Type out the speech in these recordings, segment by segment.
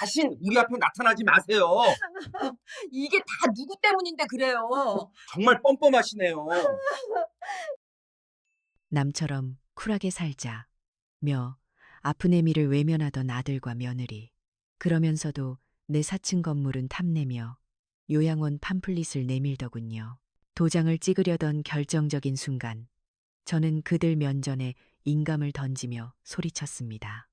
다신 우리 앞에 나타나지 마세요. 이게 다 누구 때문인데 그래요. 정말 뻔뻔하시네요. 남처럼 쿨하게 살자. 며 아픈 애미를 외면하던 아들과 며느리. 그러면서도 내 4층 건물은 탐내며 요양원 팜플릿을 내밀더군요. 도장을 찍으려던 결정적인 순간 저는 그들 면전에 인감을 던지며 소리쳤습니다.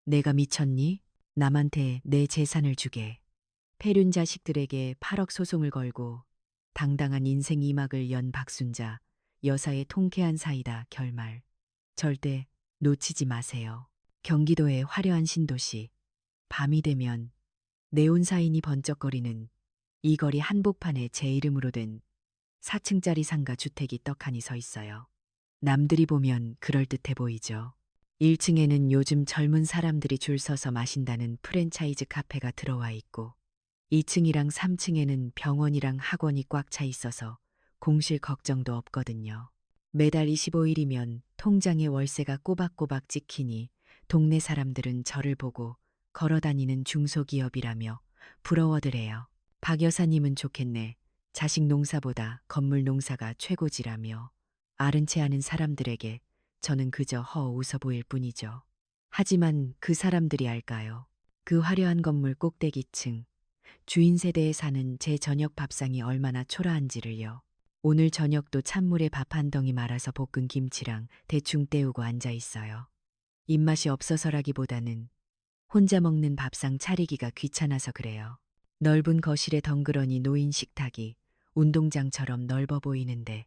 내가 미쳤니? 남한테 내 재산을 주게. 폐륜 자식들에게 8억 소송을 걸고 당당한 인생 2막을 연 박순자 여사의 통쾌한 사이다 결말. 절대 놓치지 마세요. 경기도의 화려한 신도시. 밤이 되면 네온사인이 번쩍거리는 이 거리 한복판에 제 이름으로 된 4층짜리 상가 주택이 떡하니 서 있어요. 남들이 보면 그럴듯해 보이죠. 1층에는 요즘 젊은 사람들이 줄 서서 마신다는 프랜차이즈 카페가 들어와 있고 2층이랑 3층에는 병원이랑 학원이 꽉 차 있어서 공실 걱정도 없거든요. 매달 25일이면 통장에 월세가 꼬박꼬박 찍히니 동네 사람들은 저를 보고 걸어다니는 중소기업이라며 부러워들해요. 박 여사님은 좋겠네. 자식 농사보다 건물 농사가 최고지라며 아른 채 하는 사람들에게 저는 그저 웃어 보일 뿐이죠. 하지만 그 사람들이 알까요? 그 화려한 건물 꼭대기층, 주인 세대에 사는 제 저녁 밥상이 얼마나 초라한지를요. 오늘 저녁도 찬물에 밥 한 덩이 말아서 볶은 김치랑 대충 때우고 앉아 있어요. 입맛이 없어서라기보다는 혼자 먹는 밥상 차리기가 귀찮아서 그래요. 넓은 거실에 덩그러니 놓인 식탁이 운동장처럼 넓어 보이는데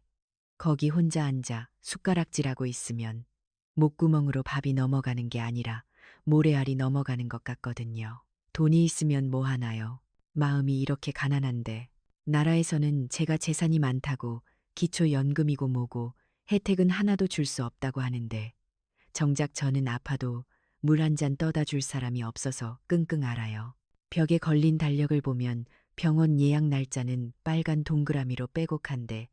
거기 혼자 앉아 숟가락질하고 있으면 목구멍으로 밥이 넘어가는 게 아니라 모래알이 넘어가는 것 같거든요. 돈이 있으면 뭐 하나요? 마음이 이렇게 가난한데 나라에서는 제가 재산이 많다고 기초연금이고 뭐고 혜택은 하나도 줄 수 없다고 하는데 정작 저는 아파도 물 한 잔 떠다 줄 사람이 없어서 끙끙 앓아요. 벽에 걸린 달력을 보면 병원 예약 날짜는 빨간 동그라미로 빼곡한데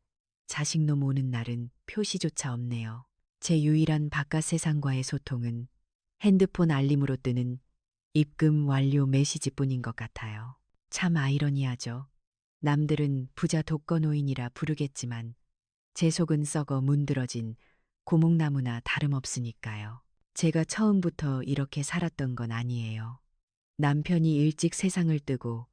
자식놈 오는 날은 표시조차 없네요. 제 유일한 바깥 세상과의 소통은 핸드폰 알림으로 뜨는 입금 완료 메시지뿐인 것 같아요. 참 아이러니하죠. 남들은 부자 독거노인이라 부르겠지만 제 속은 썩어 문드러진 고목나무나 다름없으니까요. 제가 처음부터 이렇게 살았던 건 아니에요. 남편이 일찍 세상을 뜨고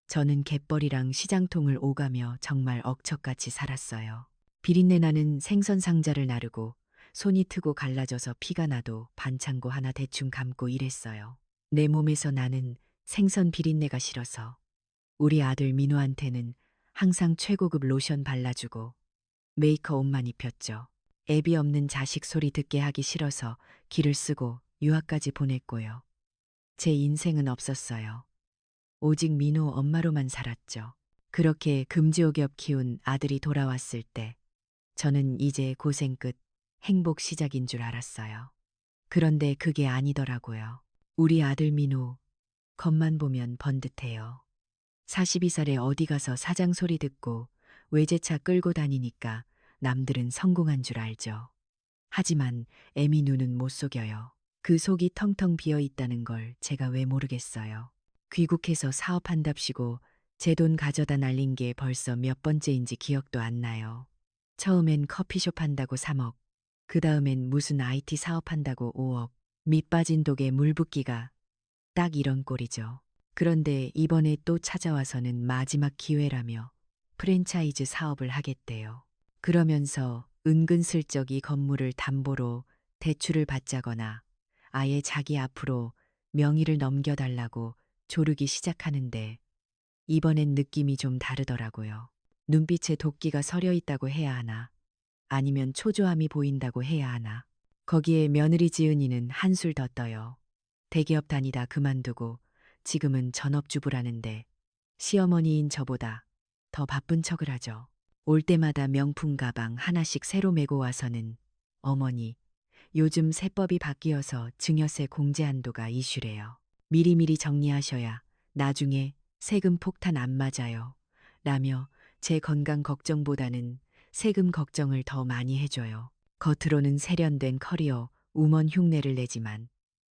저는 갯벌이랑 시장통을 오가며 정말 억척같이 살았어요. 비린내 나는 생선 상자를 나르고 손이 트고 갈라져서 피가 나도 반창고 하나 대충 감고 일했어요. 내 몸에서 나는 생선 비린내가 싫어서 우리 아들 민호한테는 항상 최고급 로션 발라주고 메이커 옷만 입혔죠. 애비 없는 자식 소리 듣게 하기 싫어서 길을 쓰고 유학까지 보냈고요. 제 인생은 없었어요. 오직 민호 엄마로만 살았죠. 그렇게 금지옥엽 키운 아들이 돌아왔을 때 저는 이제 고생 끝 행복 시작인 줄 알았어요. 그런데 그게 아니더라고요. 우리 아들 민호 겉만 보면 번듯해요. 42살에 어디 가서 사장 소리 듣고 외제차 끌고 다니니까 남들은 성공한 줄 알죠. 하지만 애미 눈은 못 속여요. 그 속이 텅텅 비어 있다는 걸 제가 왜 모르겠어요. 귀국해서 사업한답시고 제 돈 가져다 날린 게 벌써 몇 번째인지 기억도 안 나요. 처음엔 커피숍 한다고 3억, 그 다음엔 무슨 IT 사업한다고 5억, 밑 빠진 독에 물 붓기가 딱 이런 꼴이죠. 그런데 이번에 또 찾아와서는 마지막 기회라며 프랜차이즈 사업을 하겠대요. 그러면서 은근슬쩍 이 건물을 담보로 대출을 받자거나 아예 자기 앞으로 명의를 넘겨달라고 조르기 시작하는데 이번엔 느낌이 좀 다르더라고요. 눈빛에 도끼가 서려 있다고 해야 하나 아니면 초조함이 보인다고 해야 하나. 거기에 며느리 지은이는 한술 더 떠요. 대기업 다니다 그만두고 지금은 전업주부라는데 시어머니인 저보다 더 바쁜 척을 하죠. 올 때마다 명품 가방 하나씩 새로 메고 와서는 어머니, 요즘 세법이 바뀌어서 증여세 공제 한도가 이슈래요. 미리미리 정리하셔야 나중에 세금 폭탄 안 맞아요. 라며 제 건강 걱정보다는 세금 걱정을 더 많이 해줘요. 겉으로는 세련된 커리어 우먼 흉내를 내지만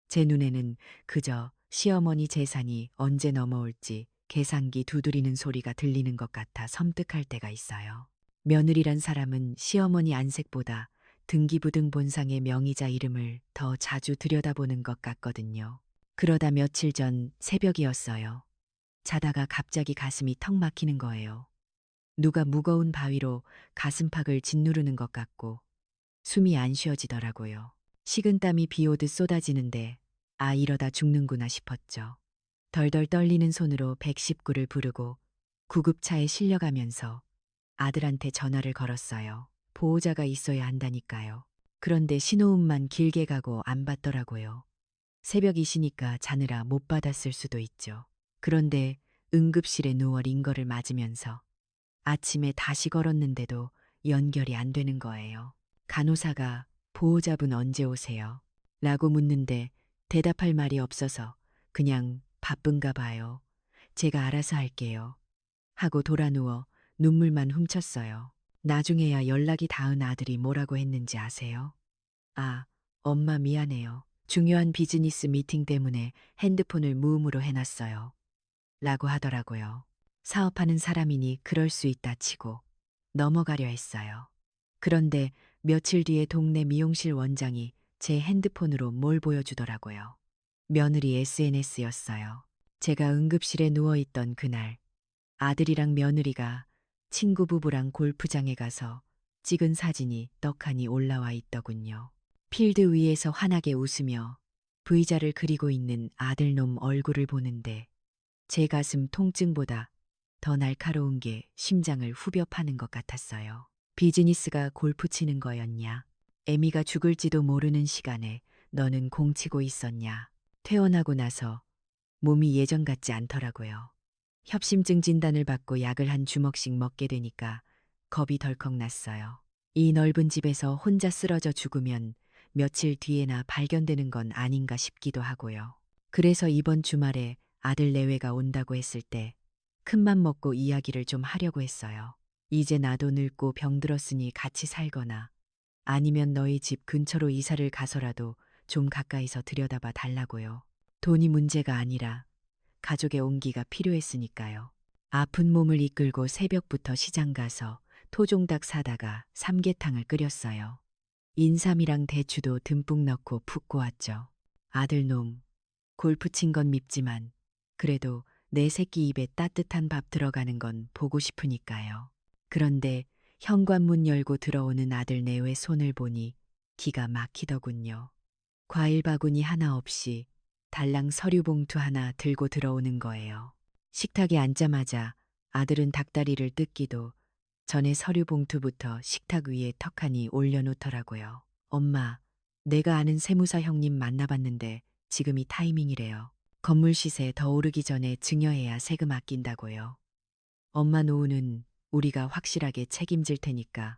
제 눈에는 그저 시어머니 재산이 언제 넘어올지 계산기 두드리는 소리가 들리는 것 같아 섬뜩할 때가 있어요. 며느리란 사람은 시어머니 안색보다 등기부등 본상의 명의자 이름을 더 자주 들여다보는 것 같거든요. 그러다 며칠 전 새벽이었어요. 자다가 갑자기 가슴이 턱 막히는 거예요. 누가 무거운 바위로 가슴팍을 짓누르는 것 같고 숨이 안 쉬어지더라고요. 식은땀이 비 오듯 쏟아지는데 아 이러다 죽는구나 싶었죠. 덜덜 떨리는 손으로 119를 부르고 구급차에 실려가면서 아들한테 전화를 걸었어요. 보호자가 있어야 한다니까요. 그런데 신호음만 길게 가고 안 받더라고요. 새벽이시니까 자느라 못 받았을 수도 있죠. 그런데 응급실에 누워 링거를 맞으면서 아침에 다시 걸었는데도 연결이 안 되는 거예요. 간호사가 보호자분 언제 오세요? 라고 묻는데 대답할 말이 없어서 그냥 바쁜가 봐요. 제가 알아서 할게요. 하고 돌아누워 눈물만 훔쳤어요. 나중에야 연락이 닿은 아들이 뭐라고 했는지 아세요? 아, 엄마 미안해요. 중요한 비즈니스 미팅 때문에 핸드폰을 무음으로 해놨어요. 라고 하더라고요. 사업하는 사람이니 그럴 수 있다 치고 넘어가려 했어요. 그런데 며칠 뒤에 동네 미용실 원장이 제 핸드폰으로 뭘 보여주더라고요. 며느리 SNS였어요. 제가 응급실에 누워있던 그날 아들이랑 며느리가 친구 부부랑 골프장에 가서 찍은 사진이 떡하니 올라와 있더군요. 필드 위에서 환하게 웃으며 V자를 그리고 있는 아들놈 얼굴을 보는데 제 가슴 통증보다 더 날카로운 게 심장을 후벼 파는 것 같았어요. 비즈니스가 골프 치는 거였냐? 애미가 죽을지도 모르는 시간에 너는 공 치고 있었냐? 퇴원하고 나서 몸이 예전 같지 않더라고요. 협심증 진단을 받고 약을 한 주먹씩 먹게 되니까 겁이 덜컥 났어요. 이 넓은 집에서 혼자 쓰러져 죽으면 며칠 뒤에나 발견되는 건 아닌가 싶기도 하고요. 그래서 이번 주말에 아들 내외가 온다고 했을 때 큰맘 먹고 이야기를 좀 하려고 했어요. 이제 나도 늙고 병들었으니 같이 살거나 아니면 너희 집 근처로 이사를 가서라도 좀 가까이서 들여다봐 달라고요. 돈이 문제가 아니라 가족의 온기가 필요했으니까요. 아픈 몸을 이끌고 새벽부터 시장 가서 토종닭 사다가 삼계탕을 끓였어요. 인삼이랑 대추도 듬뿍 넣고 푹 고았죠. 아들놈, 골프 친 건 밉지만 그래도 내 새끼 입에 따뜻한 밥 들어가는 건 보고 싶으니까요. 그런데 현관문 열고 들어오는 아들 내외 손을 보니 기가 막히더군요. 과일 바구니 하나 없이 달랑 서류 봉투 하나 들고 들어오는 거예요. 식탁에 앉자마자 아들은 닭다리를 뜯기도 전에 서류 봉투부터 식탁 위에 턱하니 올려놓더라고요. 엄마, 내가 아는 세무사 형님 만나봤는데 지금이 타이밍이래요. 건물 시세 더 오르기 전에 증여해야 세금 아낀다고요. 엄마 노후는 우리가 확실하게 책임질 테니까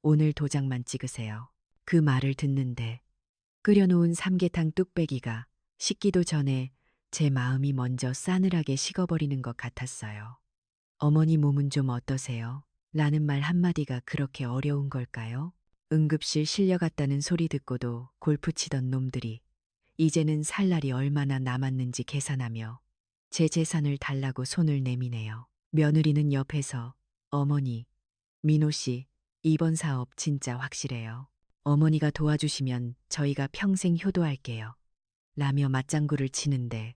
오늘 도장만 찍으세요. 그 말을 듣는데 끓여놓은 삼계탕 뚝배기가 식기도 전에 제 마음이 먼저 싸늘하게 식어버리는 것 같았어요. 어머니 몸은 좀 어떠세요? 라는 말 한마디가 그렇게 어려운 걸까요? 응급실 실려갔다는 소리 듣고도 골프 치던 놈들이 이제는 살 날이 얼마나 남았는지 계산하며 제 재산을 달라고 손을 내미네요. 며느리는 옆에서 어머니, 민호 씨, 이번 사업 진짜 확실해요. 어머니가 도와주시면 저희가 평생 효도할게요. 라며 맞장구를 치는데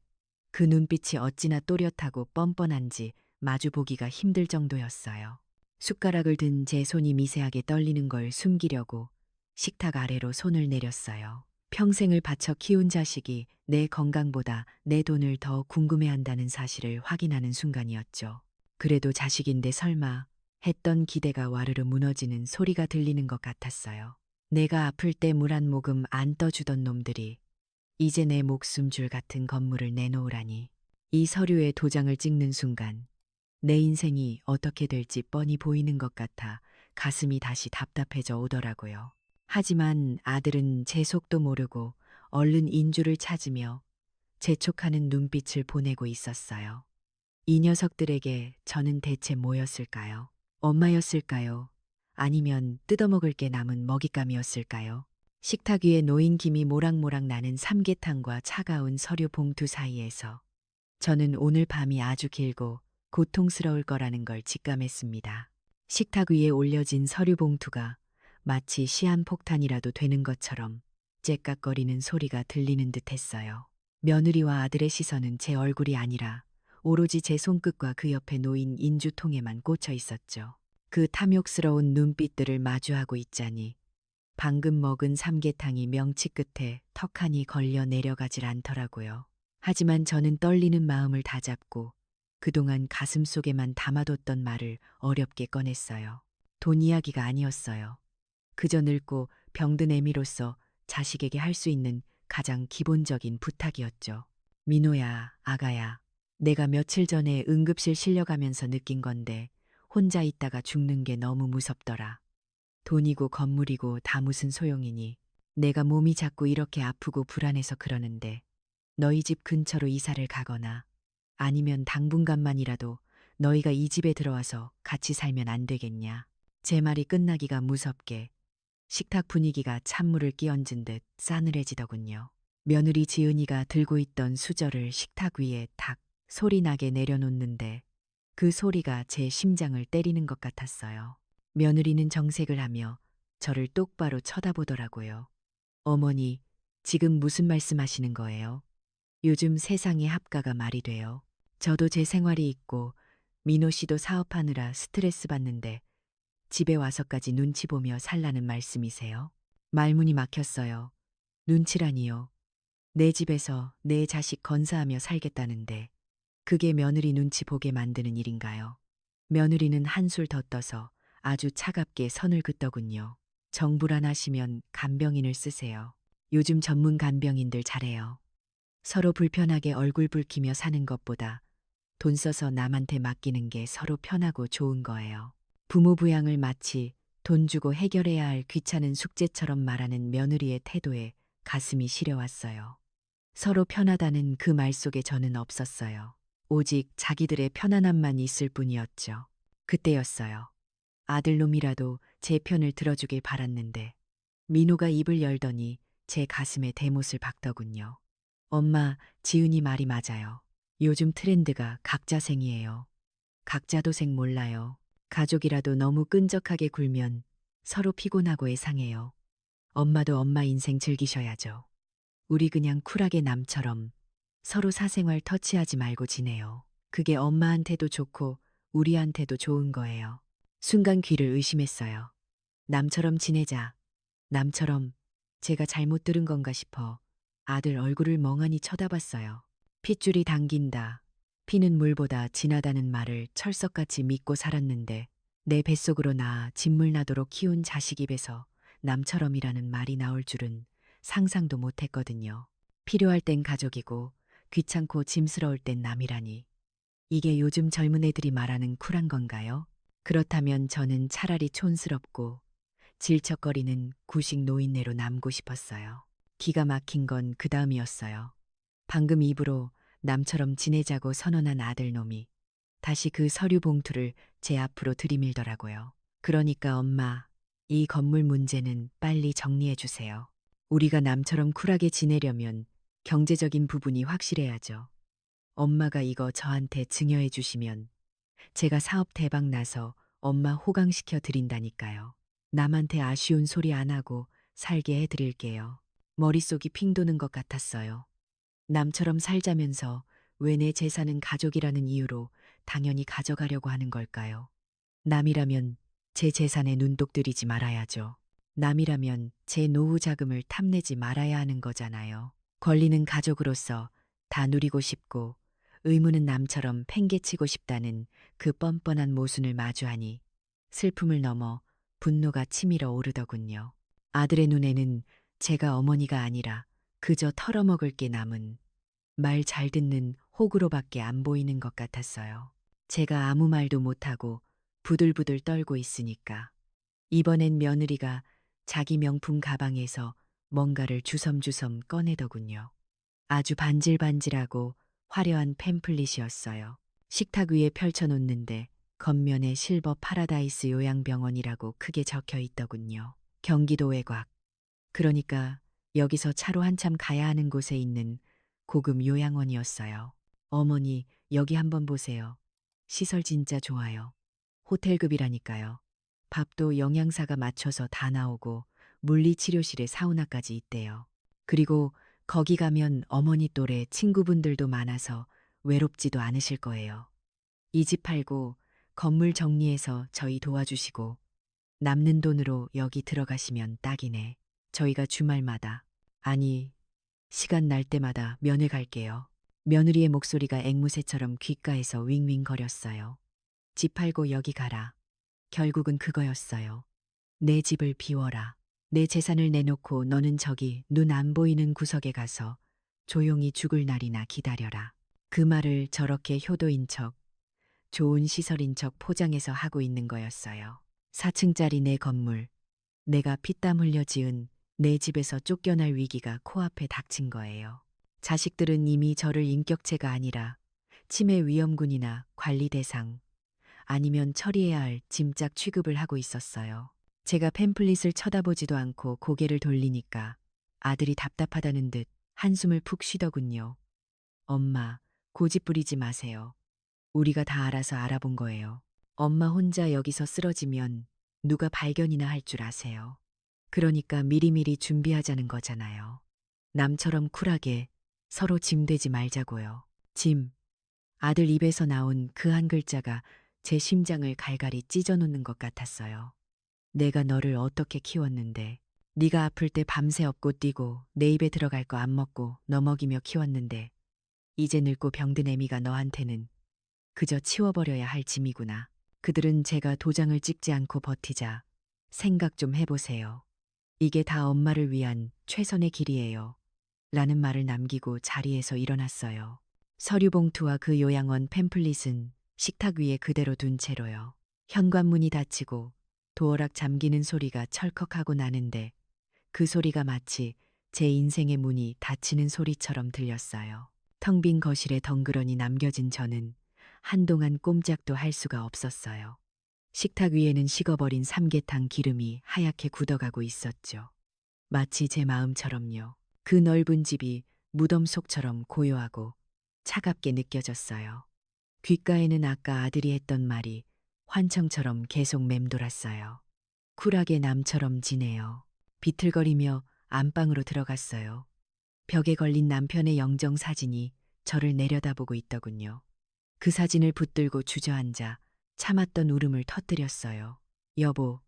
그 눈빛이 어찌나 또렷하고 뻔뻔한지 마주보기가 힘들 정도였어요. 숟가락을 든 제 손이 미세하게 떨리는 걸 숨기려고 식탁 아래로 손을 내렸어요. 평생을 바쳐 키운 자식이 내 건강보다 내 돈을 더 궁금해한다는 사실을 확인하는 순간이었죠. 그래도 자식인데 설마 했던 기대가 와르르 무너지는 소리가 들리는 것 같았어요. 내가 아플 때 물 한 모금 안 떠주던 놈들이 이제 내 목숨줄 같은 건물을 내놓으라니. 이 서류에 도장을 찍는 순간 내 인생이 어떻게 될지 뻔히 보이는 것 같아 가슴이 다시 답답해져 오더라고요. 하지만 아들은 제 속도 모르고 얼른 인주를 찾으며 재촉하는 눈빛을 보내고 있었어요. 이 녀석들에게 저는 대체 뭐였을까요? 엄마였을까요? 아니면 뜯어먹을 게 남은 먹잇감이었을까요? 식탁 위에 놓인 김이 모락모락 나는 삼계탕과 차가운 서류 봉투 사이에서 저는 오늘 밤이 아주 길고 고통스러울 거라는 걸 직감했습니다. 식탁 위에 올려진 서류 봉투가 마치 시한폭탄이라도 되는 것처럼 째깍거리는 소리가 들리는 듯 했어요. 며느리와 아들의 시선은 제 얼굴이 아니라 오로지 제 손끝과 그 옆에 놓인 인주통에만 꽂혀 있었죠. 그 탐욕스러운 눈빛들을 마주하고 있자니 방금 먹은 삼계탕이 명치 끝에 턱하니 걸려 내려가질 않더라고요. 하지만 저는 떨리는 마음을 다잡고 그동안 가슴 속에만 담아뒀던 말을 어렵게 꺼냈어요. 돈 이야기가 아니었어요. 그저 늙고 병든 애미로서 자식에게 할 수 있는 가장 기본적인 부탁이었죠. 민호야, 아가야, 내가 며칠 전에 응급실 실려가면서 느낀 건데 혼자 있다가 죽는 게 너무 무섭더라. 돈이고 건물이고 다 무슨 소용이니. 내가 몸이 자꾸 이렇게 아프고 불안해서 그러는데 너희 집 근처로 이사를 가거나 아니면 당분간만이라도 너희가 이 집에 들어와서 같이 살면 안 되겠냐. 제 말이 끝나기가 무섭게 식탁 분위기가 찬물을 끼얹은 듯 싸늘해지더군요. 며느리 지은이가 들고 있던 수저를 식탁 위에 탁 소리 나게 내려놓는데 그 소리가 제 심장을 때리는 것 같았어요. 며느리는 정색을 하며 저를 똑바로 쳐다보더라고요. 어머니, 지금 무슨 말씀하시는 거예요? 요즘 세상에 합가가 말이 돼요. 저도 제 생활이 있고 민호 씨도 사업하느라 스트레스 받는데 집에 와서까지 눈치 보며 살라는 말씀이세요? 말문이 막혔어요. 눈치라니요. 내 집에서 내 자식 건사하며 살겠다는데 그게 며느리 눈치 보게 만드는 일인가요? 며느리는 한술 더 떠서 아주 차갑게 선을 긋더군요. 정불안하시면 간병인을 쓰세요. 요즘 전문 간병인들 잘해요. 서로 불편하게 얼굴 붉히며 사는 것보다 돈 써서 남한테 맡기는 게 서로 편하고 좋은 거예요. 부모 부양을 마치 돈 주고 해결해야 할 귀찮은 숙제처럼 말하는 며느리의 태도에 가슴이 시려왔어요. 서로 편하다는 그 말 속에 저는 없었어요. 오직 자기들의 편안함만 있을 뿐이었죠. 그때였어요. 아들놈이라도 제 편을 들어주길 바랐는데 민호가 입을 열더니 제 가슴에 대못을 박더군요. 엄마, 지은이 말이 맞아요. 요즘 트렌드가 각자생이에요. 각자도생 몰라요. 가족이라도 너무 끈적하게 굴면 서로 피곤하고 애상해요. 엄마도 엄마 인생 즐기셔야죠. 우리 그냥 쿨하게 남처럼 서로 사생활 터치하지 말고 지내요. 그게 엄마한테도 좋고 우리한테도 좋은 거예요. 순간 귀를 의심했어요. 남처럼 지내자. 남처럼 제가 잘못 들은 건가 싶어 아들 얼굴을 멍하니 쳐다봤어요. 핏줄이 당긴다. 피는 물보다 진하다는 말을 철석같이 믿고 살았는데 내 뱃속으로 낳아 진물 나도록 키운 자식 입에서 남처럼이라는 말이 나올 줄은 상상도 못했거든요. 필요할 땐 가족이고 귀찮고 짐스러울 땐 남이라니. 이게 요즘 젊은 애들이 말하는 쿨한 건가요? 그렇다면 저는 차라리 촌스럽고 질척거리는 구식 노인네로 남고 싶었어요. 기가 막힌 건 그 다음이었어요. 방금 입으로 남처럼 지내자고 선언한 아들놈이 다시 그 서류 봉투를 제 앞으로 들이밀더라고요. 그러니까 엄마, 이 건물 문제는 빨리 정리해 주세요. 우리가 남처럼 쿨하게 지내려면 경제적인 부분이 확실해야죠. 엄마가 이거 저한테 증여해 주시면 제가 사업 대박 나서 엄마 호강시켜 드린다니까요. 남한테 아쉬운 소리 안 하고 살게 해 드릴게요. 머릿속이 핑 도는 것 같았어요. 남처럼 살자면서 왜 내 재산은 가족이라는 이유로 당연히 가져가려고 하는 걸까요? 남이라면 제 재산에 눈독 들이지 말아야죠. 남이라면 제 노후 자금을 탐내지 말아야 하는 거잖아요. 권리는 가족으로서 다 누리고 싶고 의무는 남처럼 팽개치고 싶다는 그 뻔뻔한 모순을 마주하니 슬픔을 넘어 분노가 치밀어 오르더군요. 아들의 눈에는 제가 어머니가 아니라 그저 털어먹을 게 남은 말 잘 듣는 호구로밖에 안 보이는 것 같았어요. 제가 아무 말도 못하고 부들부들 떨고 있으니까 이번엔 며느리가 자기 명품 가방에서 뭔가를 주섬주섬 꺼내더군요. 아주 반질반질하고 화려한 팸플릿이었어요. 식탁 위에 펼쳐놓는데 겉면에 실버 파라다이스 요양병원이라고 크게 적혀 있더군요. 경기도 외곽. 그러니까 여기서 차로 한참 가야 하는 곳에 있는 고급 요양원이었어요. 어머니, 여기 한번 보세요. 시설 진짜 좋아요. 호텔급이라니까요. 밥도 영양사가 맞춰서 다 나오고 물리치료실에 사우나까지 있대요. 그리고 거기 가면 어머니 또래 친구분들도 많아서 외롭지도 않으실 거예요. 이 집 팔고 건물 정리해서 저희 도와주시고 남는 돈으로 여기 들어가시면 딱이네. 저희가 주말마다, 아니, 시간 날 때마다 면회 갈게요. 며느리의 목소리가 앵무새처럼 귓가에서 윙윙거렸어요. 집 팔고 여기 가라. 결국은 그거였어요. 내 집을 비워라. 내 재산을 내놓고 너는 저기 눈 안 보이는 구석에 가서 조용히 죽을 날이나 기다려라. 그 말을 저렇게 효도인 척, 좋은 시설인 척 포장해서 하고 있는 거였어요. 4층짜리 내 건물, 내가 피땀 흘려 지은 내 집에서 쫓겨날 위기가 코앞에 닥친 거예요. 자식들은 이미 저를 인격체가 아니라 치매 위험군이나 관리 대상, 아니면 처리해야 할 짐짝 취급을 하고 있었어요. 제가 팸플릿을 쳐다보지도 않고 고개를 돌리니까 아들이 답답하다는 듯 한숨을 푹 쉬더군요. 엄마, 고집 부리지 마세요. 우리가 다 알아서 알아본 거예요. 엄마 혼자 여기서 쓰러지면 누가 발견이나 할 줄 아세요. 그러니까 미리미리 준비하자는 거잖아요. 남처럼 쿨하게 서로 짐되지 말자고요. 짐. 아들 입에서 나온 그 한 글자가 제 심장을 갈갈이 찢어놓는 것 같았어요. 내가 너를 어떻게 키웠는데, 네가 아플 때 밤새 업고 뛰고 내 입에 들어갈 거 안 먹고 너 먹이며 키웠는데, 이제 늙고 병든 애미가 너한테는 그저 치워버려야 할 짐이구나. 그들은 제가 도장을 찍지 않고 버티자 생각 좀 해보세요. 이게 다 엄마를 위한 최선의 길이에요. 라는 말을 남기고 자리에서 일어났어요. 서류 봉투와 그 요양원 팸플릿은 식탁 위에 그대로 둔 채로요. 현관문이 닫히고 도어락 잠기는 소리가 철컥하고 나는데 그 소리가 마치 제 인생의 문이 닫히는 소리처럼 들렸어요. 텅 빈 거실에 덩그러니 남겨진 저는 한동안 꼼짝도 할 수가 없었어요. 식탁 위에는 식어버린 삼계탕 기름이 하얗게 굳어가고 있었죠. 마치 제 마음처럼요. 그 넓은 집이 무덤 속처럼 고요하고 차갑게 느껴졌어요. 귓가에는 아까 아들이 했던 말이 환청처럼 계속 맴돌았어요. 쿨하게 남처럼 지내요. 비틀거리며 안방으로 들어갔어요. 벽에 걸린 남편의 영정 사진이 저를 내려다보고 있더군요. 그 사진을 붙들고 주저앉아 참았던 울음을 터뜨렸어요. 여보,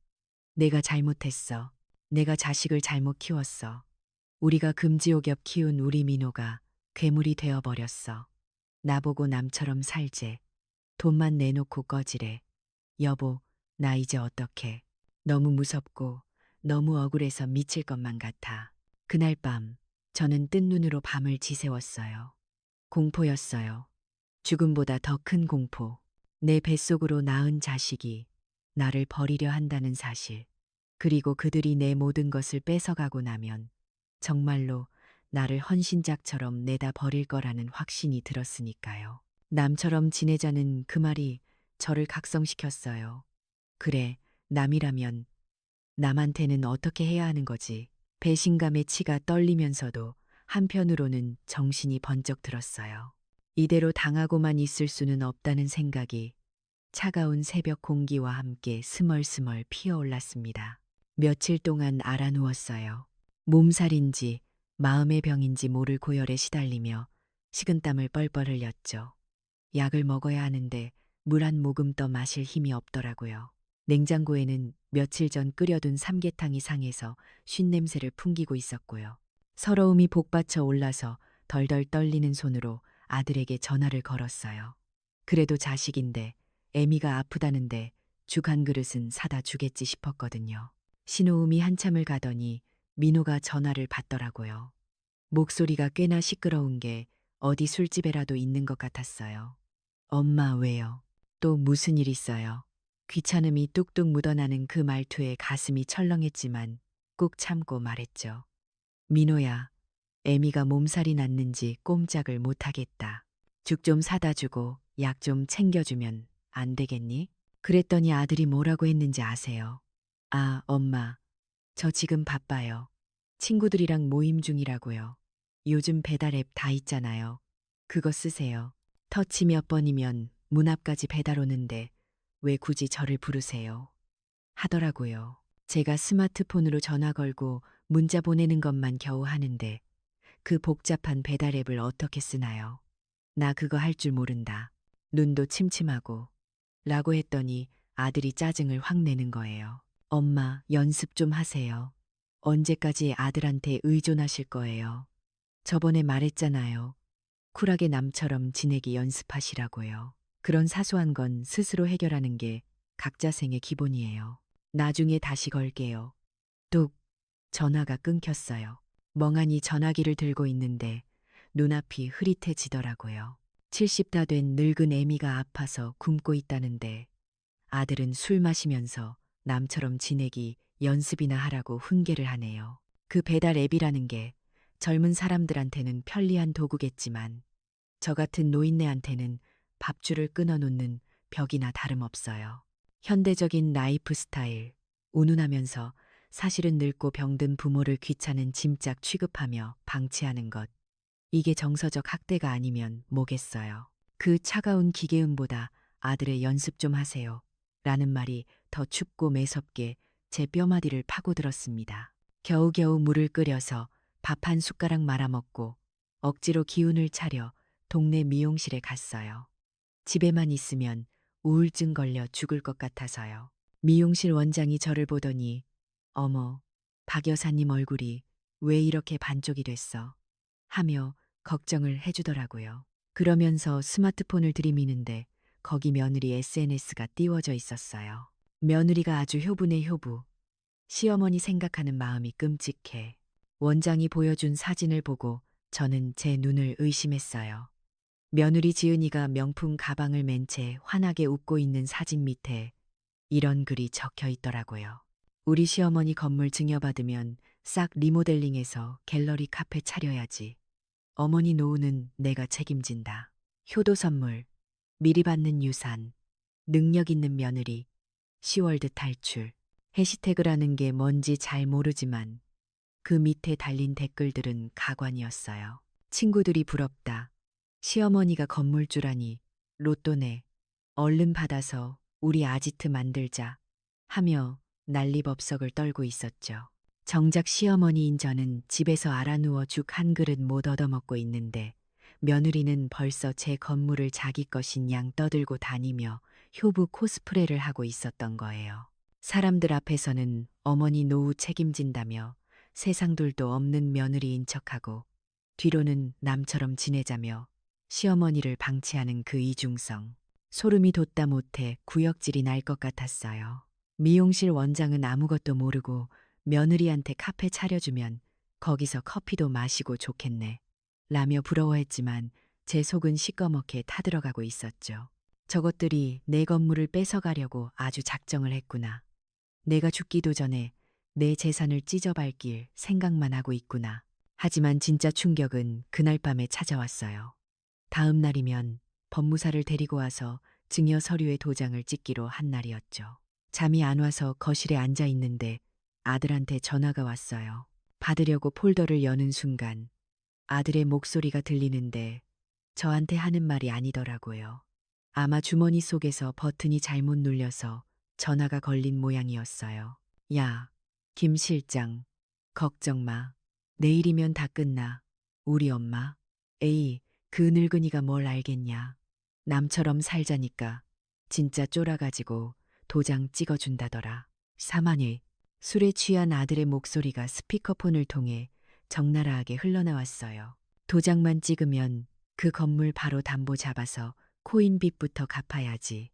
내가 잘못했어. 내가 자식을 잘못 키웠어. 우리가 금지옥엽 키운 우리 민호가 괴물이 되어버렸어. 나보고 남처럼 살제. 돈만 내놓고 꺼지래. 여보, 나 이제 어떡해. 너무 무섭고 너무 억울해서 미칠 것만 같아. 그날 밤 저는 뜬 눈으로 밤을 지새웠어요. 공포였어요. 죽음보다 더 큰 공포. 내 뱃속으로 낳은 자식이 나를 버리려 한다는 사실. 그리고 그들이 내 모든 것을 뺏어가고 나면 정말로 나를 헌신작처럼 내다 버릴 거라는 확신이 들었으니까요. 남처럼 지내자는 그 말이 저를 각성시켰어요. 그래, 남이라면 남한테는 어떻게 해야 하는 거지. 배신감의 치가 떨리면서도 한편으로는 정신이 번쩍 들었어요. 이대로 당하고만 있을 수는 없다는 생각이 차가운 새벽 공기와 함께 스멀스멀 피어올랐습니다. 며칠 동안 알아누웠어요. 몸살인지 마음의 병인지 모를 고열에 시달리며 식은땀을 뻘뻘 흘렸죠. 약을 먹어야 하는데 물 한 모금 떠 마실 힘이 없더라고요. 냉장고에는 며칠 전 끓여둔 삼계탕이 상해서 쉰냄새를 풍기고 있었고요. 서러움이 복받쳐 올라서 덜덜 떨리는 손으로 아들에게 전화를 걸었어요. 그래도 자식인데 애미가 아프다는데 죽 한 그릇은 사다 주겠지 싶었거든요. 신호음이 한참을 가더니 민호가 전화를 받더라고요. 목소리가 꽤나 시끄러운 게 어디 술집에라도 있는 것 같았어요. 엄마 왜요? 또 무슨 일 있어요? 귀찮음이 뚝뚝 묻어나는 그 말투에 가슴이 철렁했지만 꾹 참고 말했죠. 민호야, 애미가 몸살이 났는지 꼼짝을 못하겠다. 죽 좀 사다 주고 약 좀 챙겨주면 안 되겠니? 그랬더니 아들이 뭐라고 했는지 아세요? 아, 엄마, 저 지금 바빠요. 친구들이랑 모임 중이라고요. 요즘 배달 앱 다 있잖아요. 그거 쓰세요. 터치 몇 번이면 문 앞까지 배달 오는데 왜 굳이 저를 부르세요? 하더라고요. 제가 스마트폰으로 전화 걸고 문자 보내는 것만 겨우 하는데 그 복잡한 배달 앱을 어떻게 쓰나요? 나 그거 할 줄 모른다. 눈도 침침하고. 라고 했더니 아들이 짜증을 확 내는 거예요. 엄마, 연습 좀 하세요. 언제까지 아들한테 의존하실 거예요? 저번에 말했잖아요. 쿨하게 남처럼 지내기 연습하시라고요. 그런 사소한 건 스스로 해결하는 게 각자 생의 기본이에요. 나중에 다시 걸게요. 뚝. 전화가 끊겼어요. 멍하니 전화기를 들고 있는데 눈앞이 흐릿해지더라고요. 70다 된 늙은 애미가 아파서 굶고 있다는데 아들은 술 마시면서 남처럼 지내기 연습이나 하라고 훈계를 하네요. 그 배달 앱이라는 게 젊은 사람들한테는 편리한 도구겠지만 저 같은 노인네한테는 밥줄을 끊어놓는 벽이나 다름없어요. 현대적인 라이프 스타일, 운운하면서 사실은 늙고 병든 부모를 귀찮은 짐짝 취급하며 방치하는 것. 이게 정서적 학대가 아니면 뭐겠어요. 그 차가운 기계음보다 아들의 연습 좀 하세요. 라는 말이 더 춥고 매섭게 제 뼈마디를 파고들었습니다. 겨우겨우 물을 끓여서 밥 한 숟가락 말아먹고 억지로 기운을 차려 동네 미용실에 갔어요. 집에만 있으면 우울증 걸려 죽을 것 같아서요. 미용실 원장이 저를 보더니 어머, 박 여사님 얼굴이 왜 이렇게 반쪽이 됐어? 하며 걱정을 해주더라고요. 그러면서 스마트폰을 들이미는데 거기 며느리 SNS가 띄워져 있었어요. 며느리가 아주 효부네 효부. 시어머니 생각하는 마음이 끔찍해. 원장이 보여준 사진을 보고 저는 제 눈을 의심했어요. 며느리 지은이가 명품 가방을 맨 채 환하게 웃고 있는 사진 밑에 이런 글이 적혀 있더라고요. 우리 시어머니 건물 증여받으면 싹 리모델링해서 갤러리 카페 차려야지. 어머니 노후는 내가 책임진다. 효도 선물, 미리 받는 유산, 능력 있는 며느리, 10월드 탈출. 해시태그라는 게 뭔지 잘 모르지만 그 밑에 달린 댓글들은 가관이었어요. 친구들이 부럽다. 시어머니가 건물주라니, 로또네. 얼른 받아서 우리 아지트 만들자. 하며 난리법석을 떨고 있었죠. 정작 시어머니인 저는 집에서 알아누워 죽 한 그릇 못 얻어먹고 있는데 며느리는 벌써 제 건물을 자기 것인 양 떠들고 다니며 효부 코스프레를 하고 있었던 거예요. 사람들 앞에서는 어머니 노후 책임진다며 세상둘도 없는 며느리인 척하고 뒤로는 남처럼 지내자며 시어머니를 방치하는 그 이중성. 소름이 돋다 못해 구역질이 날 것 같았어요. 미용실 원장은 아무것도 모르고 며느리한테 카페 차려주면 거기서 커피도 마시고 좋겠네. 라며 부러워했지만 제 속은 시꺼멓게 타들어가고 있었죠. 저것들이 내 건물을 뺏어가려고 아주 작정을 했구나. 내가 죽기도 전에 내 재산을 찢어밟길 생각만 하고 있구나. 하지만 진짜 충격은 그날 밤에 찾아왔어요. 다음 날이면 법무사를 데리고 와서 증여 서류에 도장을 찍기로 한 날이었죠. 잠이 안 와서 거실에 앉아 있는데 아들한테 전화가 왔어요. 받으려고 폴더를 여는 순간 아들의 목소리가 들리는데 저한테 하는 말이 아니더라고요. 아마 주머니 속에서 버튼이 잘못 눌려서 전화가 걸린 모양이었어요. 야, 김 실장, 걱정 마. 내일이면 다 끝나. 우리 엄마. 에이, 그 늙은이가 뭘 알겠냐. 남처럼 살자니까 진짜 쫄아가지고 도장 찍어준다더라. 사만일. 술에 취한 아들의 목소리가 스피커폰을 통해 적나라하게 흘러나왔어요. 도장만 찍으면 그 건물 바로 담보 잡아서 코인빚부터 갚아야지.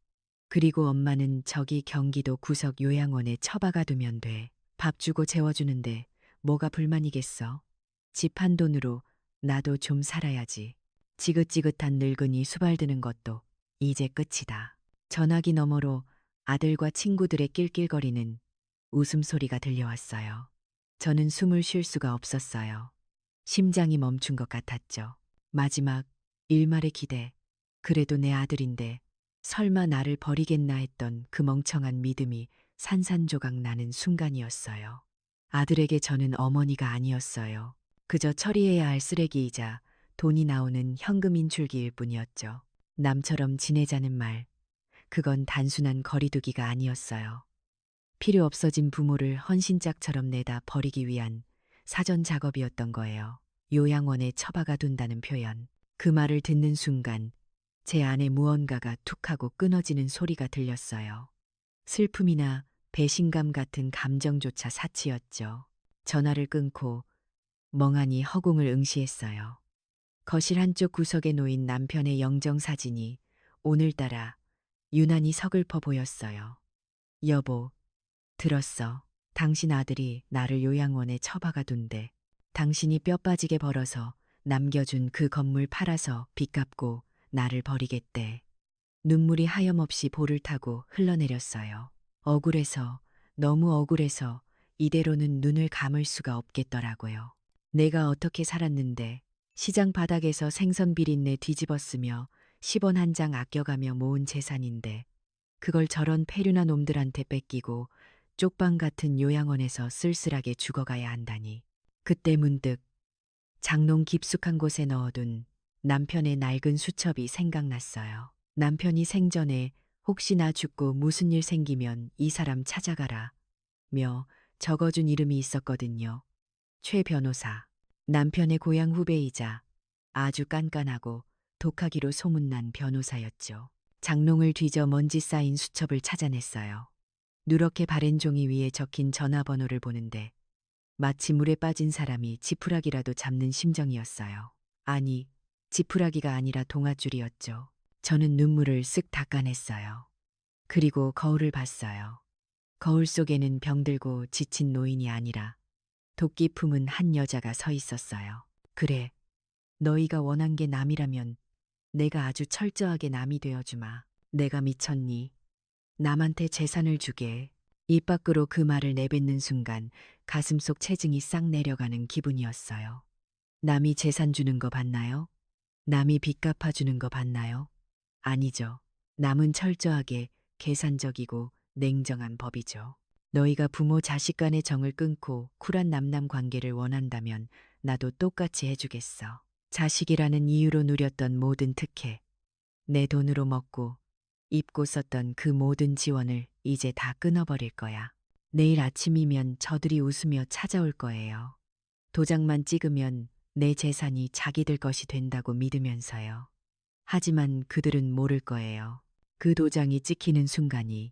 그리고 엄마는 저기 경기도 구석 요양원에 처박아 두면 돼. 밥 주고 재워주는데 뭐가 불만이겠어. 집 한 돈으로 나도 좀 살아야지. 지긋지긋한 늙은이 수발드는 것도 이제 끝이다. 전화기 너머로 아들과 친구들의 낄낄거리는 웃음소리가 들려왔어요. 저는 숨을 쉴 수가 없었어요. 심장이 멈춘 것 같았죠. 마지막 일말의 기대. 그래도 내 아들인데 설마 나를 버리겠나 했던 그 멍청한 믿음이 산산조각 나는 순간이었어요. 아들에게 저는 어머니가 아니었어요. 그저 처리해야 할 쓰레기이자 돈이 나오는 현금 인출기일 뿐이었죠. 남처럼 지내자는 말, 그건 단순한 거리두기가 아니었어요. 필요 없어진 부모를 헌신짝처럼 내다 버리기 위한 사전 작업이었던 거예요. 요양원에 처박아 둔다는 표현. 그 말을 듣는 순간 제 안에 무언가가 툭 하고 끊어지는 소리가 들렸어요. 슬픔이나 배신감 같은 감정조차 사치였죠. 전화를 끊고 멍하니 허공을 응시했어요. 거실 한쪽 구석에 놓인 남편의 영정사진이 오늘따라 유난히 서글퍼 보였어요. 여보, 들었어. 당신 아들이 나를 요양원에 처박아 둔대. 당신이 뼈 빠지게 벌어서 남겨준 그 건물 팔아서 빚 갚고 나를 버리겠대. 눈물이 하염없이 볼을 타고 흘러내렸어요. 억울해서, 너무 억울해서 이대로는 눈을 감을 수가 없겠더라고요. 내가 어떻게 살았는데 시장 바닥에서 생선 비린내 뒤집어쓰며 10원 한 장 아껴가며 모은 재산인데 그걸 저런 폐륜한 놈들한테 뺏기고 쪽방 같은 요양원에서 쓸쓸하게 죽어가야 한다니. 그때 문득 장롱 깊숙한 곳에 넣어둔 남편의 낡은 수첩이 생각났어요. 남편이 생전에 혹시 나 죽고 무슨 일 생기면 이 사람 찾아가라 며 적어준 이름이 있었거든요. 최 변호사. 남편의 고향 후배이자 아주 깐깐하고 독하기로 소문난 변호사였죠. 장롱을 뒤져 먼지 쌓인 수첩을 찾아냈어요. 누렇게 바랜 종이 위에 적힌 전화번호를 보는데 마치 물에 빠진 사람이 지푸라기라도 잡는 심정이었어요. 아니, 지푸라기가 아니라 동아줄이었죠. 저는 눈물을 쓱 닦아냈어요. 그리고 거울을 봤어요. 거울 속에는 병들고 지친 노인이 아니라 도끼 품은 한 여자가 서 있었어요. 그래, 너희가 원한 게 남이라면 내가 아주 철저하게 남이 되어주마. 내가 미쳤니? 남한테 재산을 주게. 입 밖으로 그 말을 내뱉는 순간 가슴속 체증이 싹 내려가는 기분이었어요. 남이 재산 주는 거 봤나요? 남이 빚 갚아주는 거 봤나요? 아니죠. 남은 철저하게 계산적이고 냉정한 법이죠. 너희가 부모 자식 간의 정을 끊고 쿨한 남남 관계를 원한다면 나도 똑같이 해주겠어. 자식이라는 이유로 누렸던 모든 특혜, 내 돈으로 먹고 입고 썼던 그 모든 지원을 이제 다 끊어버릴 거야. 내일 아침이면 저들이 웃으며 찾아올 거예요. 도장만 찍으면 내 재산이 자기들 것이 된다고 믿으면서요. 하지만 그들은 모를 거예요. 그 도장이 찍히는 순간이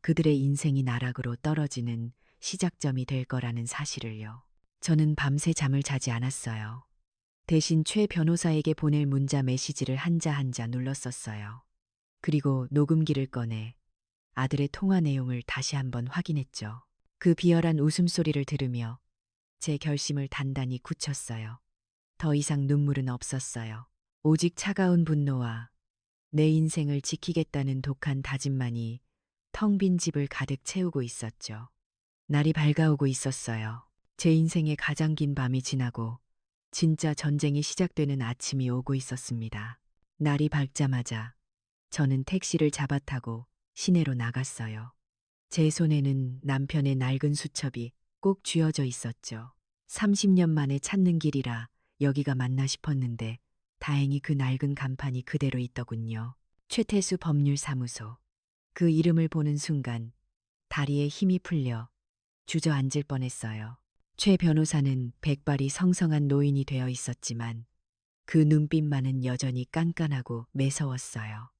그들의 인생이 나락으로 떨어지는 시작점이 될 거라는 사실을요. 저는 밤새 잠을 자지 않았어요. 대신 최 변호사에게 보낼 문자 메시지를 한자 한자 눌렀었어요. 그리고 녹음기를 꺼내 아들의 통화 내용을 다시 한번 확인했죠. 그 비열한 웃음소리를 들으며 제 결심을 단단히 굳혔어요. 더 이상 눈물은 없었어요. 오직 차가운 분노와 내 인생을 지키겠다는 독한 다짐만이 텅 빈 집을 가득 채우고 있었죠. 날이 밝아오고 있었어요. 제 인생의 가장 긴 밤이 지나고 진짜 전쟁이 시작되는 아침이 오고 있었습니다. 날이 밝자마자 저는 택시를 잡아타고 시내로 나갔어요. 제 손에는 남편의 낡은 수첩이 꼭 쥐어져 있었죠. 30년 만에 찾는 길이라 여기가 맞나 싶었는데 다행히 그 낡은 간판이 그대로 있더군요. 최태수 법률사무소. 그 이름을 보는 순간 다리에 힘이 풀려 주저앉을 뻔했어요. 최 변호사는 백발이 성성한 노인이 되어 있었지만 그 눈빛만은 여전히 깐깐하고 매서웠어요.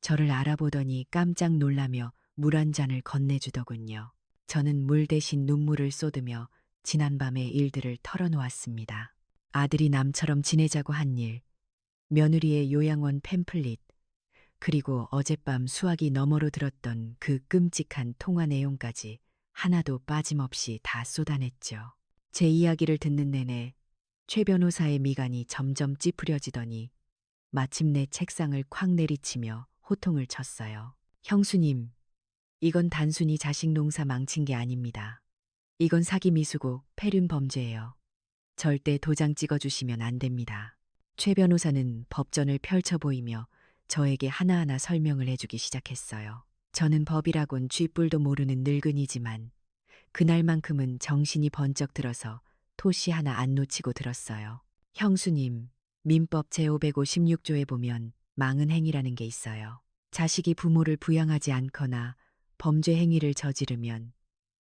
저를 알아보더니 깜짝 놀라며 물 한 잔을 건네주더군요. 저는 물 대신 눈물을 쏟으며 지난밤의 일들을 털어놓았습니다. 아들이 남처럼 지내자고 한 일, 며느리의 요양원 팸플릿, 그리고 어젯밤 수화기 너머로 들었던 그 끔찍한 통화 내용까지 하나도 빠짐없이 다 쏟아냈죠. 제 이야기를 듣는 내내 최 변호사의 미간이 점점 찌푸려지더니 마침내 책상을 콱 내리치며 호통을 쳤어요. 형수님, 이건 단순히 자식 농사 망친 게 아닙니다. 이건 사기 미수고 폐륜 범죄예요. 절대 도장 찍어주시면 안 됩니다. 최 변호사는 법전을 펼쳐 보이며 저에게 하나하나 설명을 해주기 시작했어요. 저는 법이라곤 쥐뿔도 모르는 늙은이지만 그날만큼은 정신이 번쩍 들어서 토시 하나 안 놓치고 들었어요. 형수님, 민법 제556조에 보면 망은 행위라는 게 있어요. 자식이 부모를 부양하지 않거나 범죄 행위를 저지르면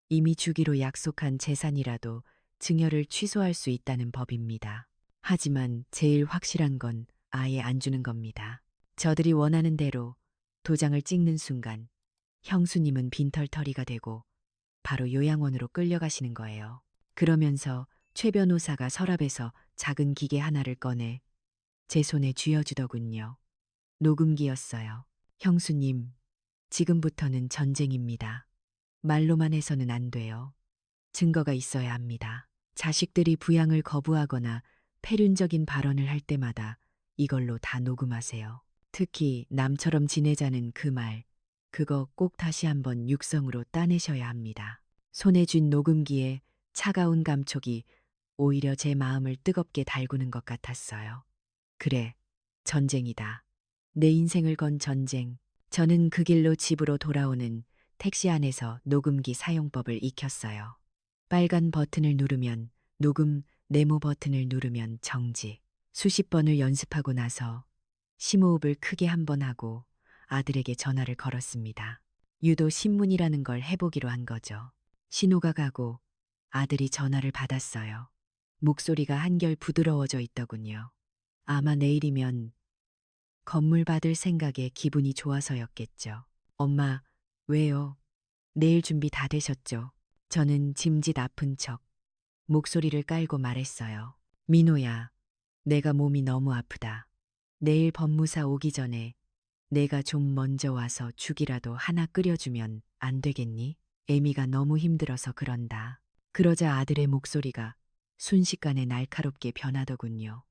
이미 주기로 약속한 재산이라도 증여를 취소할 수 있다는 법입니다. 하지만 제일 확실한 건 아예 안 주는 겁니다. 저들이 원하는 대로 도장을 찍는 순간 형수님은 빈털터리가 되고 바로 요양원으로 끌려가시는 거예요. 그러면서 최 변호사가 서랍에서 작은 기계 하나를 꺼내 제 손에 쥐어주더군요. 녹음기였어요. 형수님, 지금부터는 전쟁입니다. 말로만 해서는 안 돼요. 증거가 있어야 합니다. 자식들이 부양을 거부하거나 폐륜적인 발언을 할 때마다 이걸로 다 녹음하세요. 특히 남처럼 지내자는 그 말, 그거 꼭 다시 한번 육성으로 따내셔야 합니다. 손에 쥔 녹음기에 차가운 감촉이 오히려 제 마음을 뜨겁게 달구는 것 같았어요. 그래, 전쟁이다. 내 인생을 건 전쟁. 저는 그 길로 집으로 돌아오는 택시 안에서 녹음기 사용법을 익혔어요. 빨간 버튼을 누르면 녹음, 네모 버튼을 누르면 정지. 수십 번을 연습하고 나서 심호흡을 크게 한 번 하고 아들에게 전화를 걸었습니다. 유도 신문이라는 걸 해보기로 한 거죠. 신호가 가고 아들이 전화를 받았어요. 목소리가 한결 부드러워져 있더군요. 아마 내일이면 건물 받을 생각에 기분이 좋아서였겠죠. 엄마, 왜요? 내일 준비 다 되셨죠? 저는 짐짓 아픈 척 목소리를 깔고 말했어요. 민호야, 내가 몸이 너무 아프다. 내일 법무사 오기 전에 내가 좀 먼저 와서 죽이라도 하나 끓여주면 안 되겠니? 애미가 너무 힘들어서 그런다. 그러자 아들의 목소리가 순식간에 날카롭게 변하더군요.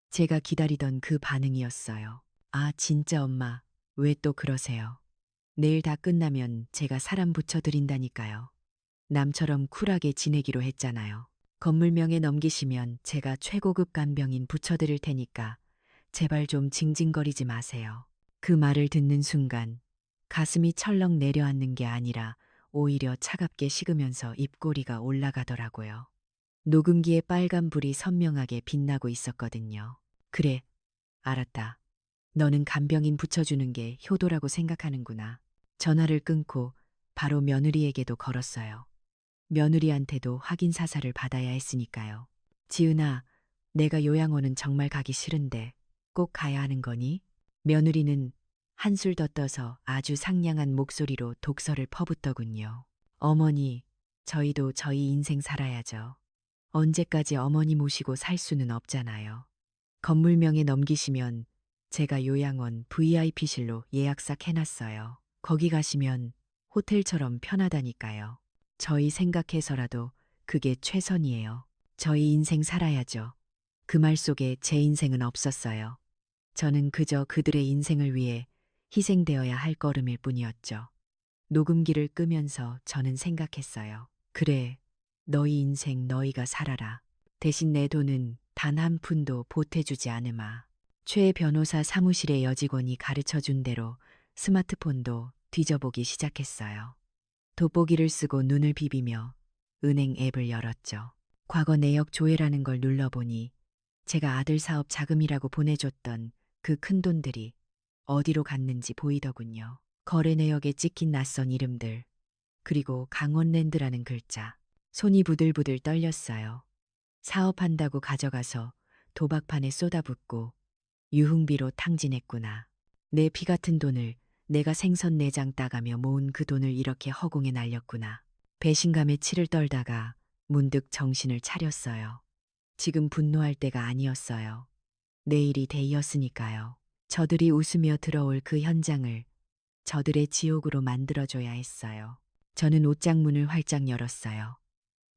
제가 기다리던 그 반응이었어요. 아, 진짜 엄마, 왜 또 그러세요? 내일 다 끝나면 제가 사람 붙여드린다니까요. 남처럼 쿨하게 지내기로 했잖아요. 건물명에 넘기시면 제가 최고급 간병인 붙여드릴 테니까 제발 좀 징징거리지 마세요. 그 말을 듣는 순간 가슴이 철렁 내려앉는 게 아니라 오히려 차갑게 식으면서 입꼬리가 올라가더라고요. 녹음기에 빨간 불이 선명하게 빛나고 있었거든요. 그래, 알았다. 너는 간병인 붙여주는 게 효도라고 생각하는구나. 전화를 끊고 바로 며느리에게도 걸었어요. 며느리한테도 확인 사살을 받아야 했으니까요. 지은아, 내가 요양원은 정말 가기 싫은데 꼭 가야 하는 거니? 며느리는 한술 더 떠서 아주 상냥한 목소리로 독설을 퍼붓더군요. 어머니, 저희도 저희 인생 살아야죠. 언제까지 어머니 모시고 살 수는 없잖아요. 건물명에 넘기시면 제가 요양원 VIP실로 예약싹 해놨어요. 거기 가시면 호텔처럼 편하다니까요. 저희 생각해서라도 그게 최선이에요. 저희 인생 살아야죠. 그 말 속에 제 인생은 없었어요. 저는 그저 그들의 인생을 위해 희생되어야 할 걸음일 뿐이었죠. 녹음기를 끄면서 저는 생각했어요. 그래, 너희 인생 너희가 살아라. 대신 내 돈은 단 한 푼도 보태주지 않으마. 최 변호사 사무실의 여직원이 가르쳐준 대로 스마트폰도 뒤져보기 시작했어요. 돋보기를 쓰고 눈을 비비며 은행 앱을 열었죠. 과거 내역 조회라는 걸 눌러보니 제가 아들 사업 자금이라고 보내줬던 그 큰돈들이 어디로 갔는지 보이더군요. 거래 내역에 찍힌 낯선 이름들, 그리고 강원랜드라는 글자. 손이 부들부들 떨렸어요. 사업한다고 가져가서 도박판에 쏟아붓고 유흥비로 탕진했구나. 내 피 같은 돈을 내가 생선내장 따가며 모은 그 돈을 이렇게 허공에 날렸구나. 배신감에 치를 떨다가 문득 정신을 차렸어요. 지금 분노할 때가 아니었어요. 내일이 데이였으니까요. 저들이 웃으며 들어올 그 현장을 저들의 지옥으로 만들어줘야 했어요. 저는 옷장문을 활짝 열었어요.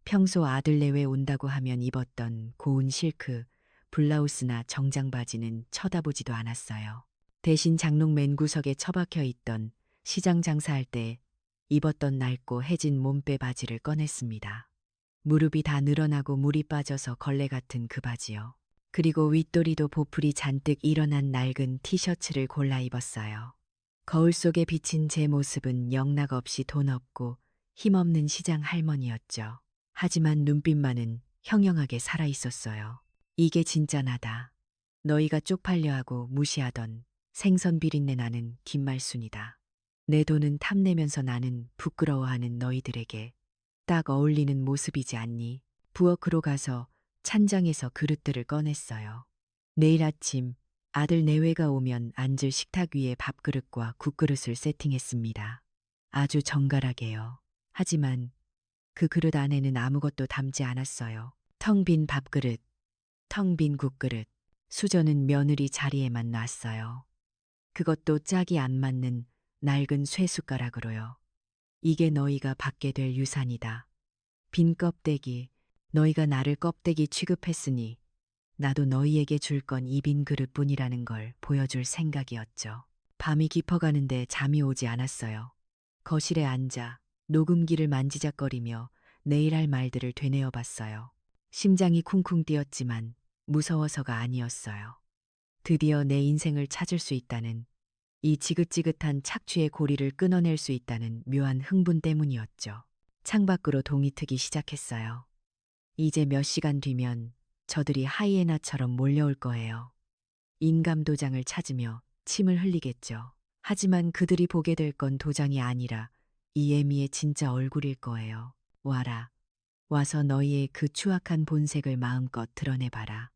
평소 아들 내외 온다고 하면 입었던 고운 실크, 블라우스나 정장 바지는 쳐다보지도 않았어요. 대신 장롱 맨 구석에 처박혀 있던 시장 장사할 때 입었던 낡고 해진 몸빼 바지를 꺼냈습니다. 무릎이 다 늘어나고 물이 빠져서 걸레 같은 그 바지요. 그리고 윗도리도 보풀이 잔뜩 일어난 낡은 티셔츠를 골라 입었어요. 거울 속에 비친 제 모습은 영락없이 돈 없고 힘없는 시장 할머니였죠. 하지만 눈빛만은 형형하게 살아 있었어요. 이게 진짜 나다. 너희가 쪽팔려 하고 무시하던 생선 비린내 나는 김말순이다. 내 돈은 탐내면서 나는 부끄러워하는 너희들에게 딱 어울리는 모습이지 않니? 부엌으로 가서 찬장에서 그릇들을 꺼냈어요. 내일 아침 아들 내외가 오면 앉을 식탁 위에 밥그릇과 국그릇을 세팅했습니다. 아주 정갈하게요. 하지만 그 그릇 안에는 아무것도 담지 않았어요. 텅 빈 밥그릇, 텅 빈 국그릇, 수저는 며느리 자리에만 놨어요. 그것도 짝이 안 맞는 낡은 쇠숟가락으로요. 이게 너희가 받게 될 유산이다. 빈 껍데기, 너희가 나를 껍데기 취급했으니 나도 너희에게 줄 건 이 빈 그릇뿐이라는 걸 보여줄 생각이었죠. 밤이 깊어가는데 잠이 오지 않았어요. 거실에 앉아 녹음기를 만지작거리며 내일 할 말들을 되뇌어 봤어요. 심장이 쿵쿵 뛰었지만 무서워서가 아니었어요. 드디어 내 인생을 찾을 수 있다는, 이 지긋지긋한 착취의 고리를 끊어낼 수 있다는 묘한 흥분 때문이었죠. 창밖으로 동이 트기 시작했어요. 이제 몇 시간 뒤면 저들이 하이에나처럼 몰려올 거예요. 인감 도장을 찾으며 침을 흘리겠죠. 하지만 그들이 보게 될 건 도장이 아니라 이 애미의 진짜 얼굴일 거예요. 와라. 와서 너희의 그 추악한 본색을 마음껏 드러내봐라.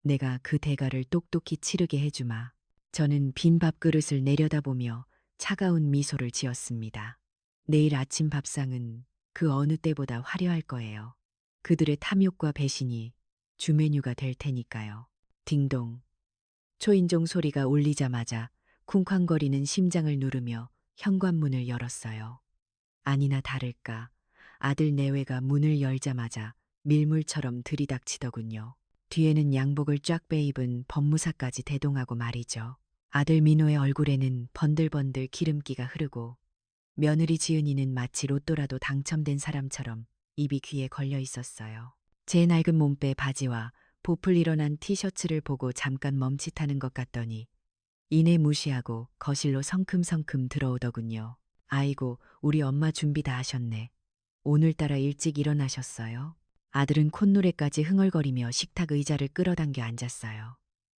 내가 그 대가를 똑똑히 치르게 해주마. 저는 빈 밥그릇을 내려다보며 차가운 미소를 지었습니다. 내일 아침 밥상은 그 어느 때보다 화려할 거예요. 그들의 탐욕과 배신이 주메뉴가 될 테니까요. 딩동. 초인종 소리가 울리자마자 쿵쾅거리는 심장을 누르며 현관문을 열었어요. 아니나 다를까 아들 내외가 문을 열자마자 밀물처럼 들이닥치더군요. 뒤에는 양복을 쫙 빼입은 법무사까지 대동하고 말이죠. 아들 민호의 얼굴에는 번들번들 기름기가 흐르고 며느리 지은이는 마치 로또라도 당첨된 사람처럼 입이 귀에 걸려 있었어요. 제 낡은 몸빼 바지와 보풀 일어난 티셔츠를 보고 잠깐 멈칫하는 것 같더니 이내 무시하고 거실로 성큼성큼 들어오더군요. 아이고, 우리 엄마 준비 다 하셨네. 오늘따라 일찍 일어나셨어요? 아들은 콧노래까지 흥얼거리며 식탁 의자를 끌어당겨 앉았어요.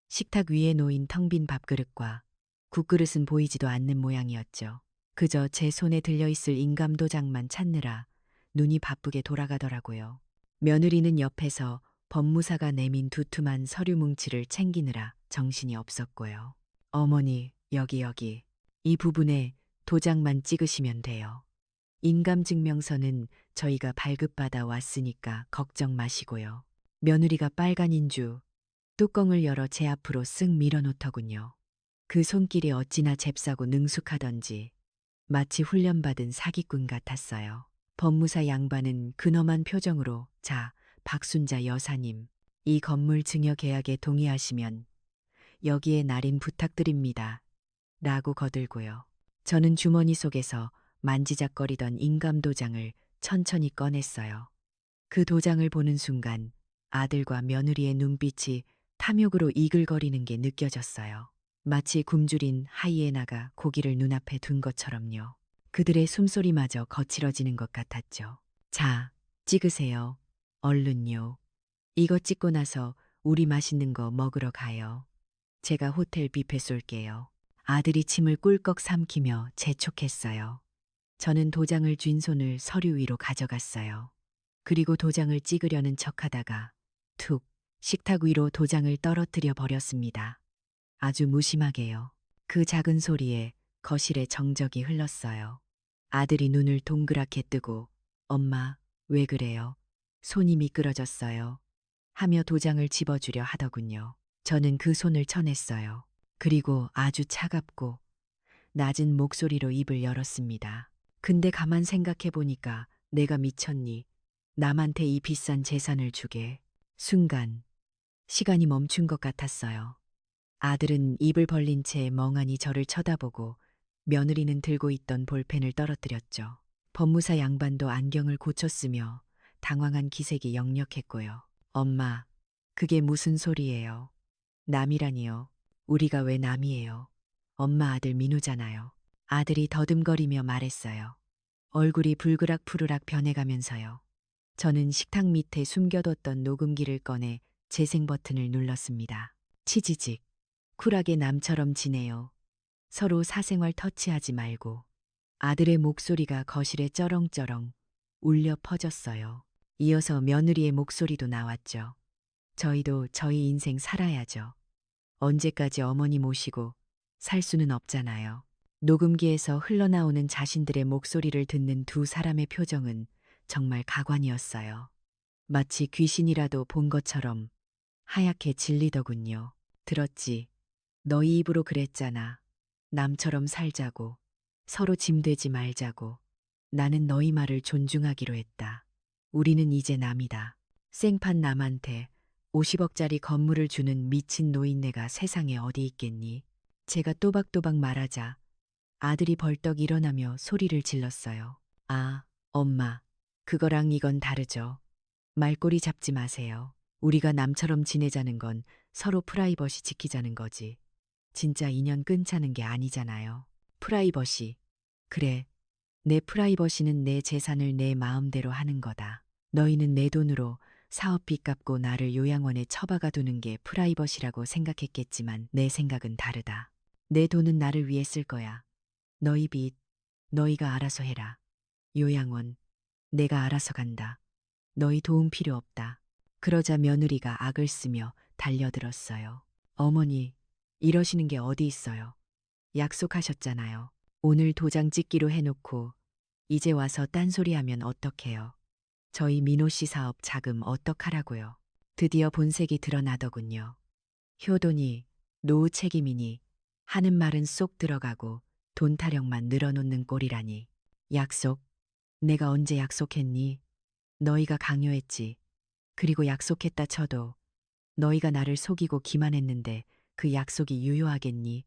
식탁 위에 놓인 텅 빈 밥그릇과 국그릇은 보이지도 않는 모양이었죠. 그저 제 손에 들려있을 인감도장만 찾느라 눈이 바쁘게 돌아가더라고요. 며느리는 옆에서 법무사가 내민 두툼한 서류 뭉치를 챙기느라 정신이 없었고요. 어머니, 여기. 이 부분에 도장만 찍으시면 돼요. 인감증명서는 저희가 발급받아 왔으니까 걱정 마시고요. 며느리가 빨간 인주 뚜껑을 열어 제 앞으로 쓱 밀어놓더군요. 그 손길이 어찌나 잽싸고 능숙하던지 마치 훈련받은 사기꾼 같았어요. 법무사 양반은 근엄한 표정으로 자, 박순자 여사님, 이 건물 증여 계약에 동의하시면 여기에 날인 부탁드립니다. 라고 거들고요. 저는 주머니 속에서 만지작거리던 인감도장을 천천히 꺼냈어요. 그 도장을 보는 순간 아들과 며느리의 눈빛이 탐욕으로 이글거리는 게 느껴졌어요. 마치 굶주린 하이에나가 고기를 눈앞에 둔 것처럼요. 그들의 숨소리마저 거칠어지는 것 같았죠. 자, 찍으세요. 얼른요. 이거 찍고 나서 우리 맛있는 거 먹으러 가요. 제가 호텔 뷔페 쏠게요. 아들이 침을 꿀꺽 삼키며 재촉했어요. 저는 도장을 쥔 손을 서류 위로 가져갔어요. 그리고 도장을 찍으려는 척하다가 툭 식탁 위로 도장을 떨어뜨려 버렸습니다. 아주 무심하게요. 그 작은 소리에 거실에 정적이 흘렀어요. 아들이 눈을 동그랗게 뜨고 엄마, 왜 그래요? 손이 미끄러졌어요. 하며 도장을 집어주려 하더군요. 저는 그 손을 쳐냈어요. 그리고 아주 차갑고 낮은 목소리로 입을 열었습니다. 근데 가만 생각해 보니까 내가 미쳤니? 남한테 이 비싼 재산을 주게. 순간 시간이 멈춘 것 같았어요. 아들은 입을 벌린 채 멍하니 저를 쳐다보고 며느리는 들고 있던 볼펜을 떨어뜨렸죠. 법무사 양반도 안경을 고쳤으며 당황한 기색이 역력했고요. 엄마, 그게 무슨 소리예요? 남이라니요. 우리가 왜 남이에요? 엄마 아들 민우잖아요. 아들이 더듬거리며 말했어요. 얼굴이 불그락푸르락 변해가면서요. 저는 식탁 밑에 숨겨뒀던 녹음기를 꺼내 재생 버튼을 눌렀습니다. 치지직. 쿨하게 남처럼 지내요. 서로 사생활 터치하지 말고. 아들의 목소리가 거실에 쩌렁쩌렁 울려 퍼졌어요. 이어서 며느리의 목소리도 나왔죠. 저희도 저희 인생 살아야죠. 언제까지 어머니 모시고 살 수는 없잖아요. 녹음기에서 흘러나오는 자신들의 목소리를 듣는 두 사람의 표정은 정말 가관이었어요. 마치 귀신이라도 본 것처럼 하얗게 질리더군요. 들었지? 너희 입으로 그랬잖아. 남처럼 살자고. 서로 짐되지 말자고. 나는 너희 말을 존중하기로 했다. 우리는 이제 남이다. 생판 남한테 50억짜리 건물을 주는 미친 노인네가 세상에 어디 있겠니? 제가 또박또박 말하자 아들이 벌떡 일어나며 소리를 질렀어요. 아, 엄마. 그거랑 이건 다르죠. 말꼬리 잡지 마세요. 우리가 남처럼 지내자는 건 서로 프라이버시 지키자는 거지. 진짜 인연 끊자는 게 아니잖아요. 프라이버시. 그래. 내 프라이버시는 내 재산을 내 마음대로 하는 거다. 너희는 내 돈으로 사업비 갚고 나를 요양원에 처박아 두는 게 프라이버시라고 생각했겠지만 내 생각은 다르다. 내 돈은 나를 위해 쓸 거야. 너희 빚, 너희가 알아서 해라. 요양원, 내가 알아서 간다. 너희 도움 필요 없다. 그러자 며느리가 악을 쓰며 달려들었어요. 어머니, 이러시는 게 어디 있어요. 약속하셨잖아요. 오늘 도장 찍기로 해놓고 이제 와서 딴소리하면 어떡해요. 저희 민호 씨 사업 자금 어떡하라고요. 드디어 본색이 드러나더군요. 효도니, 노후 책임이니 하는 말은 쏙 들어가고 돈 타령만 늘어놓는 꼴이라니. 약속? 내가 언제 약속했니? 너희가 강요했지. 그리고 약속했다 쳐도 너희가 나를 속이고 기만했는데 그 약속이 유효하겠니?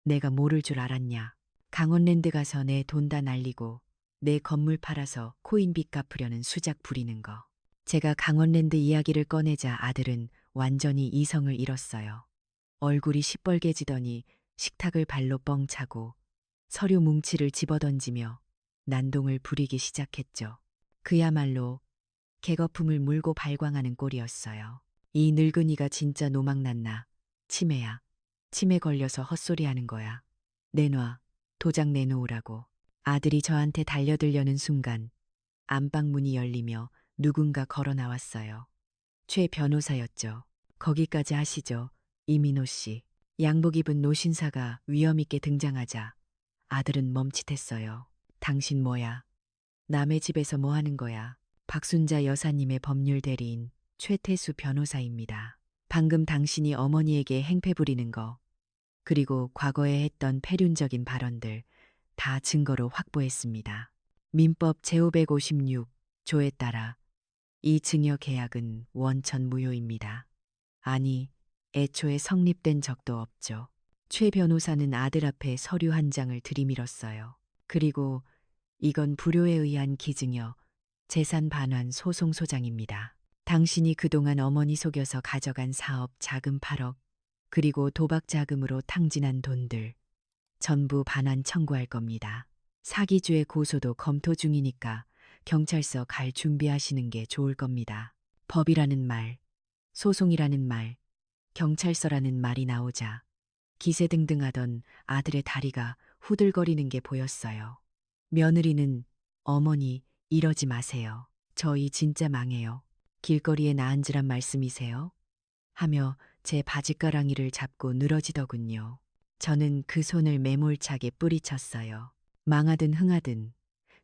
내가 모를 줄 알았냐. 강원랜드 가서 내 돈 다 날리고 내 건물 팔아서 코인빚 갚으려는 수작 부리는 거. 제가 강원랜드 이야기를 꺼내자 아들은 완전히 이성을 잃었어요. 얼굴이 시뻘개지더니 식탁을 발로 뻥 차고 서류 뭉치를 집어던지며 난동을 부리기 시작했죠. 그야말로 개거품을 물고 발광하는 꼴이었어요. 이 늙은이가 진짜 노망났나. 치매야. 치매 걸려서 헛소리하는 거야. 내놔. 도장 내놓으라고. 아들이 저한테 달려들려는 순간 안방 문이 열리며 누군가 걸어 나왔어요. 최 변호사였죠. 거기까지 하시죠. 이민호 씨. 양복 입은 노신사가 위험 있게 등장하자 아들은 멈칫했어요. 당신 뭐야? 남의 집에서 뭐 하는 거야? 박순자 여사님의 법률 대리인 최태수 변호사입니다. 방금 당신이 어머니에게 행패 부리는 거, 그리고 과거에 했던 폐륜적인 발언들 다 증거로 확보했습니다. 민법 제556조에 따라 이 증여 계약은 원천 무효입니다. 아니, 애초에 성립된 적도 없죠. 최 변호사는 아들 앞에 서류 한 장을 들이밀었어요. 그리고 이건 불효에 의한 기증여 재산 반환 소송 소장입니다. 당신이 그동안 어머니 속여서 가져간 사업 자금 8억, 그리고 도박 자금으로 탕진한 돈들 전부 반환 청구할 겁니다. 사기죄 고소도 검토 중이니까 경찰서 갈 준비하시는 게 좋을 겁니다. 법이라는 말, 소송이라는 말, 경찰서라는 말이 나오자 기세등등하던 아들의 다리가 후들거리는 게 보였어요. 며느리는 어머니 이러지 마세요. 저희 진짜 망해요. 길거리에 나앉으란 말씀이세요? 하며 제 바지가랑이를 잡고 늘어지더군요. 저는 그 손을 매몰차게 뿌리쳤어요. 망하든 흥하든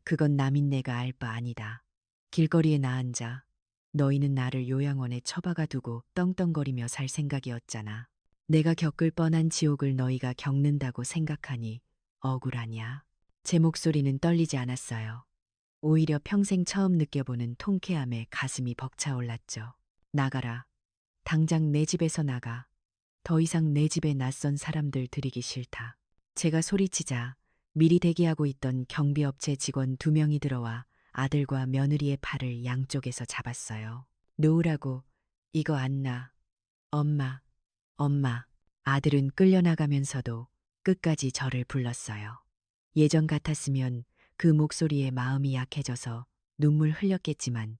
그건 남인네가 알 바 아니다. 길거리에 나앉아 너희는 나를 요양원에 처박아 두고 떵떵거리며 살 생각이었잖아. 내가 겪을 뻔한 지옥을 너희가 겪는다고 생각하니 억울하냐? 제 목소리는 떨리지 않았어요. 오히려 평생 처음 느껴보는 통쾌함에 가슴이 벅차올랐죠. 나가라. 당장 내 집에서 나가. 더 이상 내 집에 낯선 사람들 들이기 싫다. 제가 소리치자 미리 대기하고 있던 경비업체 직원 2명이 들어와 아들과 며느리의 팔을 양쪽에서 잡았어요. 놓으라고. 이거 안 나. 엄마, 엄마. 아들은 끌려나가면서도 끝까지 저를 불렀어요. 예전 같았으면 그 목소리에 마음이 약해져서 눈물 흘렸겠지만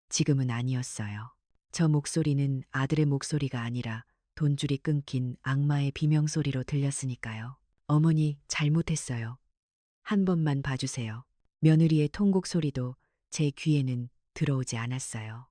지금은 아니었어요. 저 목소리는 아들의 목소리가 아니라 돈줄이 끊긴 악마의 비명소리로 들렸으니까요. 어머니, 잘못했어요. 한 번만 봐주세요. 며느리의 통곡 소리도 제 귀에는 들어오지 않았어요.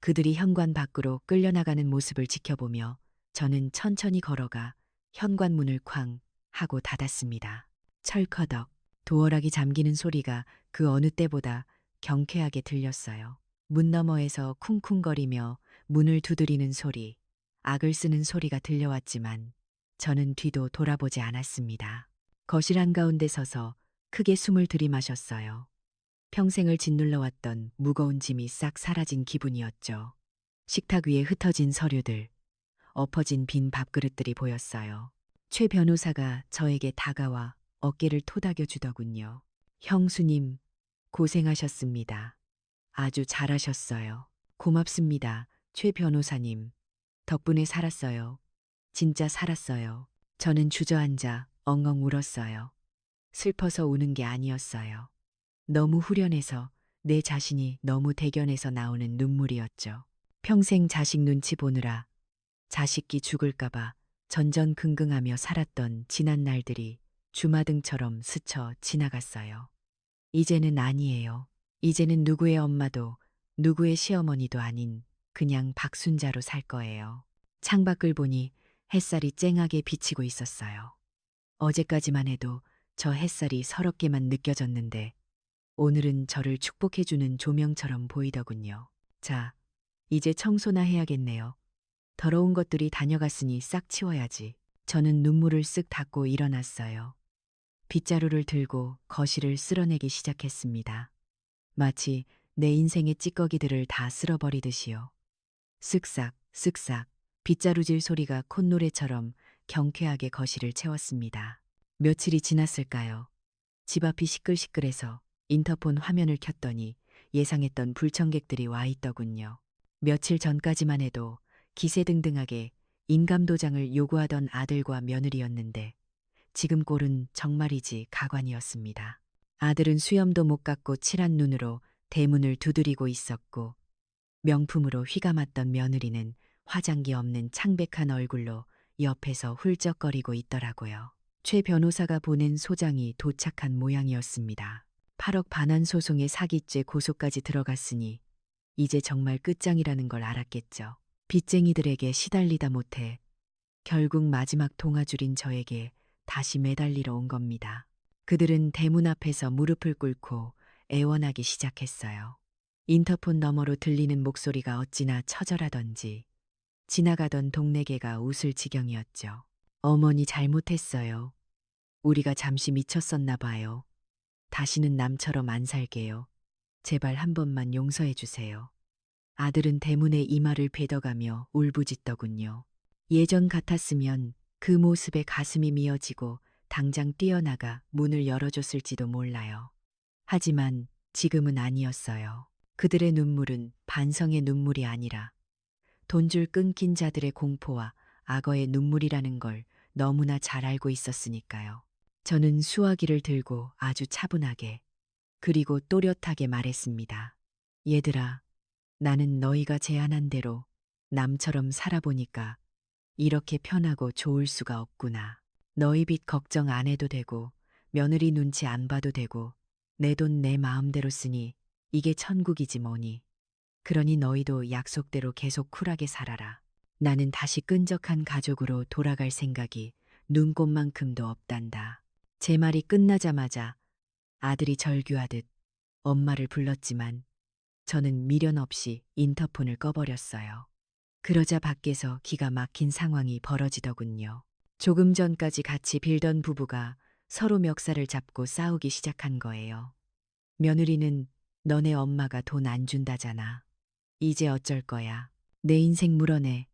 그들이 현관 밖으로 끌려나가는 모습을 지켜보며 저는 천천히 걸어가 현관문을 쾅 하고 닫았습니다. 철커덕, 도어락이 잠기는 소리가 그 어느 때보다 경쾌하게 들렸어요. 문 너머에서 쿵쿵거리며 문을 두드리는 소리, 악을 쓰는 소리가 들려왔지만 저는 뒤도 돌아보지 않았습니다. 거실 한가운데 서서 크게 숨을 들이마셨어요. 평생을 짓눌러왔던 무거운 짐이 싹 사라진 기분이었죠. 식탁 위에 흩어진 서류들, 엎어진 빈 밥그릇들이 보였어요. 최 변호사가 저에게 다가와 어깨를 토닥여 주더군요. 형수님, 고생하셨습니다. 아주 잘하셨어요. 고맙습니다, 최 변호사님. 덕분에 살았어요. 진짜 살았어요. 저는 주저앉아 엉엉 울었어요. 슬퍼서 우는 게 아니었어요. 너무 후련해서 내 자신이 너무 대견해서 나오는 눈물이었죠. 평생 자식 눈치 보느라 자식이 죽을까봐 전전긍긍하며 살았던 지난 날들이 주마등처럼 스쳐 지나갔어요. 이제는 아니에요. 이제는 누구의 엄마도 누구의 시어머니도 아닌 그냥 박순자로 살 거예요. 창밖을 보니 햇살이 쨍하게 비치고 있었어요. 어제까지만 해도 저 햇살이 서럽게만 느껴졌는데 오늘은 저를 축복해주는 조명처럼 보이더군요. 자, 이제 청소나 해야겠네요. 더러운 것들이 다녀갔으니 싹 치워야지. 저는 눈물을 쓱 닦고 일어났어요. 빗자루를 들고 거실을 쓸어내기 시작했습니다. 마치 내 인생의 찌꺼기들을 다 쓸어버리듯이요. 쓱싹, 쓱싹, 빗자루질 소리가 콧노래처럼 경쾌하게 거실을 채웠습니다. 며칠이 지났을까요? 집 앞이 시끌시끌해서 인터폰 화면을 켰더니 예상했던 불청객들이 와 있더군요. 며칠 전까지만 해도 기세등등하게 인감도장을 요구하던 아들과 며느리였는데 지금 꼴은 정말이지 가관이었습니다. 아들은 수염도 못 깎고 칠한 눈으로 대문을 두드리고 있었고 명품으로 휘감았던 며느리는 화장기 없는 창백한 얼굴로 옆에서 훌쩍거리고 있더라고요. 최 변호사가 보낸 소장이 도착한 모양이었습니다. 8억 반환 소송의 사기죄 고소까지 들어갔으니 이제 정말 끝장이라는 걸 알았겠죠. 빚쟁이들에게 시달리다 못해 결국 마지막 동아줄인 저에게 다시 매달리러 온 겁니다. 그들은 대문 앞에서 무릎을 꿇고 애원하기 시작했어요. 인터폰 너머로 들리는 목소리가 어찌나 처절하던지 지나가던 동네 개가 웃을 지경이었죠. 어머니 잘못했어요. 우리가 잠시 미쳤었나 봐요. 다시는 남처럼 안 살게요. 제발 한 번만 용서해 주세요. 아들은 대문에 이마를 베더가며 울부짖더군요. 예전 같았으면 그 모습에 가슴이 미어지고 당장 뛰어나가 문을 열어줬을지도 몰라요. 하지만 지금은 아니었어요. 그들의 눈물은 반성의 눈물이 아니라 돈줄 끊긴 자들의 공포와 악어의 눈물이라는 걸 너무나 잘 알고 있었으니까요. 저는 수화기를 들고 아주 차분하게 그리고 또렷하게 말했습니다. 얘들아, 나는 너희가 제안한 대로 남처럼 살아보니까 이렇게 편하고 좋을 수가 없구나. 너희 빚 걱정 안 해도 되고 며느리 눈치 안 봐도 되고 내 돈 내 마음대로 쓰니 이게 천국이지 뭐니. 그러니 너희도 약속대로 계속 쿨하게 살아라. 나는 다시 끈적한 가족으로 돌아갈 생각이 눈꼽만큼도 없단다. 제 말이 끝나자마자 아들이 절규하듯 엄마를 불렀지만 저는 미련 없이 인터폰을 꺼버렸어요. 그러자 밖에서 기가 막힌 상황이 벌어지더군요. 조금 전까지 같이 빌던 부부가 서로 멱살을 잡고 싸우기 시작한 거예요. 며느리는 너네 엄마가 돈 안 준다잖아. 이제 어쩔 거야. 내 인생 물어내.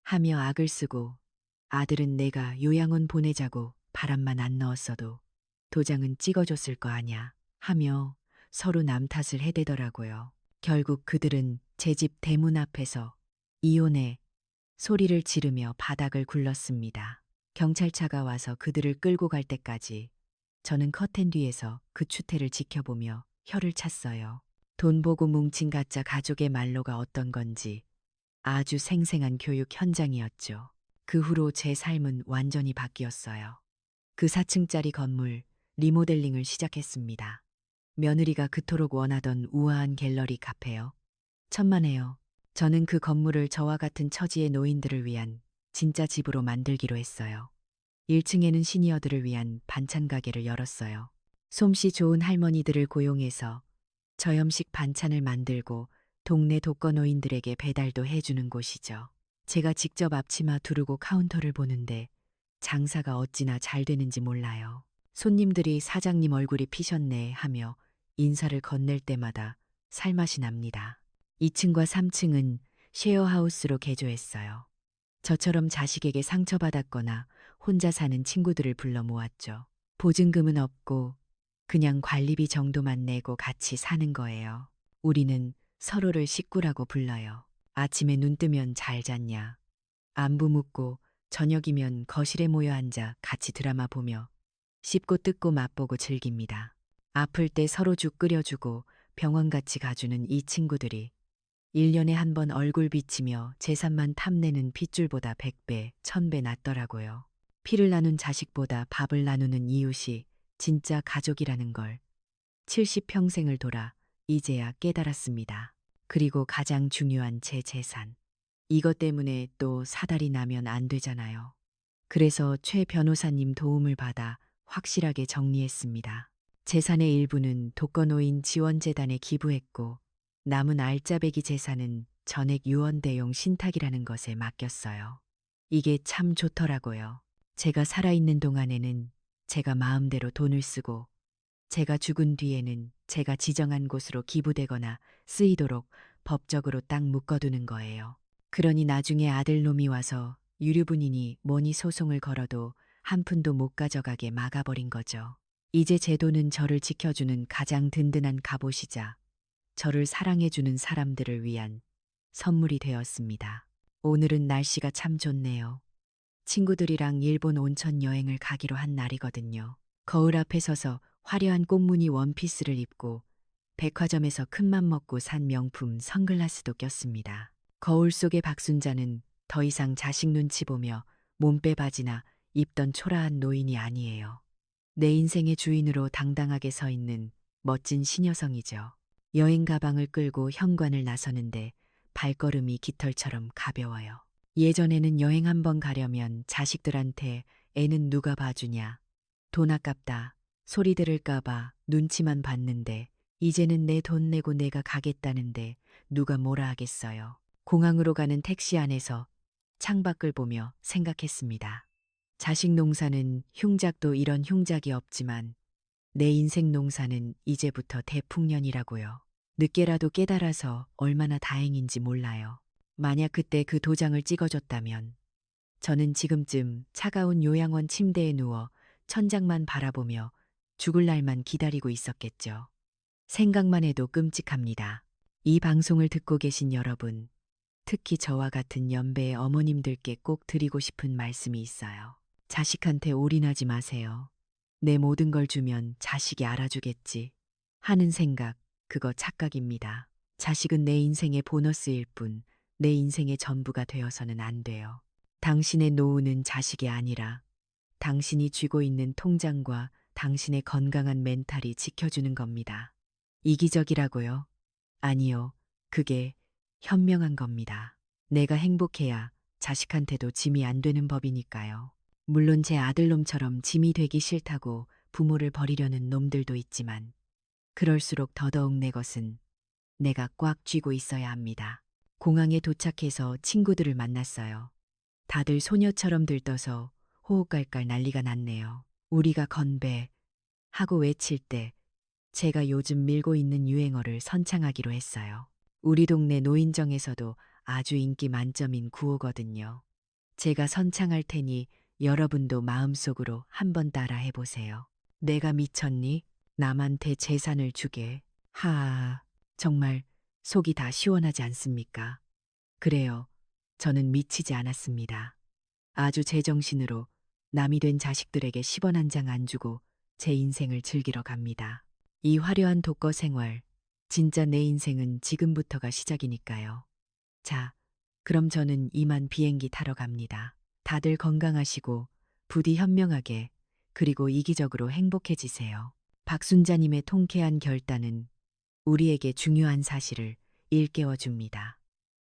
하며 악을 쓰고 아들은 내가 요양원 보내자고 바람만 안 넣었어도 도장은 찍어줬을 거 아냐 하며 서로 남 탓을 해대더라고요. 결국 그들은 제 집 대문 앞에서 이혼해 소리를 지르며 바닥을 굴렀습니다. 경찰차가 와서 그들을 끌고 갈 때까지 저는 커튼 뒤에서 그 추태를 지켜보며 혀를 찼어요. 돈 보고 뭉친 가짜 가족의 말로가 어떤 건지 아주 생생한 교육 현장이었죠. 그 후로 제 삶은 완전히 바뀌었어요. 그 4층짜리 건물 리모델링을 시작했습니다. 며느리가 그토록 원하던 우아한 갤러리 카페요. 천만에요. 저는 그 건물을 저와 같은 처지의 노인들을 위한 진짜 집으로 만들기로 했어요. 1층에는 시니어들을 위한 반찬 가게를 열었어요. 솜씨 좋은 할머니들을 고용해서 저염식 반찬을 만들고 동네 독거노인들에게 배달도 해주는 곳이죠. 제가 직접 앞치마 두르고 카운터를 보는데 장사가 어찌나 잘 되는지 몰라요. 손님들이 사장님 얼굴이 피셨네 하며 인사를 건넬 때마다 살맛이 납니다. 2층과 3층은 쉐어하우스로 개조했어요. 저처럼 자식에게 상처받았거나 혼자 사는 친구들을 불러 모았죠. 보증금은 없고 그냥 관리비 정도만 내고 같이 사는 거예요. 우리는 서로를 식구라고 불러요. 아침에 눈 뜨면 잘 잤냐. 안부 묻고 저녁이면 거실에 모여 앉아 같이 드라마 보며 씹고 뜯고 맛보고 즐깁니다. 아플 때 서로 죽 끓여주고 병원 같이 가주는 이 친구들이 1년에 한 번 얼굴 비치며 재산만 탐내는 핏줄보다 100배, 1000배 낫더라고요. 피를 나눈 자식보다 밥을 나누는 이웃이 진짜 가족이라는 걸 70평생을 돌아 이제야 깨달았습니다. 그리고 가장 중요한 제 재산. 이것 때문에 또 사달이 나면 안 되잖아요. 그래서 최 변호사님 도움을 받아 확실하게 정리했습니다. 재산의 일부는 독거노인 지원재단에 기부했고 남은 알짜배기 재산은 전액 유언대용 신탁이라는 것에 맡겼어요. 이게 참 좋더라고요. 제가 살아있는 동안에는 제가 마음대로 돈을 쓰고 제가 죽은 뒤에는 제가 지정한 곳으로 기부되거나 쓰이도록 법적으로 딱 묶어두는 거예요. 그러니 나중에 아들놈이 와서 유류분이니 뭐니 소송을 걸어도 한 푼도 못 가져가게 막아버린 거죠. 이제 제 돈은 저를 지켜주는 가장 든든한 갑옷이자 저를 사랑해주는 사람들을 위한 선물이 되었습니다. 오늘은 날씨가 참 좋네요. 친구들이랑 일본 온천 여행을 가기로 한 날이거든요. 거울 앞에 서서 화려한 꽃무늬 원피스를 입고 백화점에서 큰맘 먹고 산 명품 선글라스도 꼈습니다. 거울 속의 박순자는 더 이상 자식 눈치 보며 몸빼 바지나 입던 초라한 노인이 아니에요. 내 인생의 주인으로 당당하게 서 있는 멋진 신여성이죠. 여행 가방을 끌고 현관을 나서는데 발걸음이 깃털처럼 가벼워요. 예전에는 여행 한번 가려면 자식들한테 애는 누가 봐주냐, 돈 아깝다, 소리 들을까봐 눈치만 봤는데 이제는 내 돈 내고 내가 가겠다는데 누가 뭐라 하겠어요. 공항으로 가는 택시 안에서 창밖을 보며 생각했습니다. 자식 농사는 흉작도 이런 흉작이 없지만 내 인생 농사는 이제부터 대풍년이라고요. 늦게라도 깨달아서 얼마나 다행인지 몰라요. 만약 그때 그 도장을 찍어줬다면 저는 지금쯤 차가운 요양원 침대에 누워 천장만 바라보며 죽을 날만 기다리고 있었겠죠. 생각만 해도 끔찍합니다. 이 방송을 듣고 계신 여러분, 특히 저와 같은 연배의 어머님들께 꼭 드리고 싶은 말씀이 있어요. 자식한테 올인하지 마세요. 내 모든 걸 주면 자식이 알아주겠지 하는 생각, 그거 착각입니다. 자식은 내 인생의 보너스일 뿐 내 인생의 전부가 되어서는 안 돼요. 당신의 노후는 자식이 아니라 당신이 쥐고 있는 통장과 당신의 건강한 멘탈이 지켜주는 겁니다. 이기적이라고요? 아니요. 그게 현명한 겁니다. 내가 행복해야 자식한테도 짐이 안 되는 법이니까요. 물론 제 아들놈처럼 짐이 되기 싫다고 부모를 버리려는 놈들도 있지만 그럴수록 더더욱 내 것은 내가 꽉 쥐고 있어야 합니다. 공항에 도착해서 친구들을 만났어요. 다들 소녀처럼 들떠서 호흡갈깔 난리가 났네요. 우리가 건배 하고 외칠 때 제가 요즘 밀고 있는 유행어를 선창하기로 했어요. 우리 동네 노인정에서도 아주 인기 만점인 구호거든요. 제가 선창할 테니 여러분도 마음속으로 한번 따라 해보세요. 내가 미쳤니? 남한테 재산을 주게. 하아, 정말 속이 다 시원하지 않습니까? 그래요. 저는 미치지 않았습니다. 아주 제정신으로 남이 된 자식들에게 10원 한 장 안 주고 제 인생을 즐기러 갑니다. 이 화려한 독거 생활, 진짜 내 인생은 지금부터가 시작이니까요. 자, 그럼 저는 이만 비행기 타러 갑니다. 다들 건강하시고 부디 현명하게 그리고 이기적으로 행복해지세요. 박순자님의 통쾌한 결단은 우리에게 중요한 사실을 일깨워 줍니다.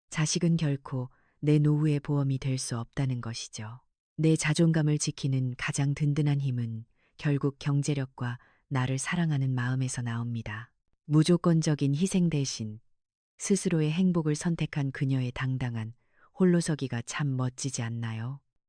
자식은 결코 내 노후의 보험이 될 수 없다는 것이죠. 내 자존감을 지키는 가장 든든한 힘은 결국 경제력과 나를 사랑하는 마음에서 나옵니다. 무조건적인 희생 대신 스스로의 행복을 선택한 그녀의 당당한 홀로서기가 참 멋지지 않나요?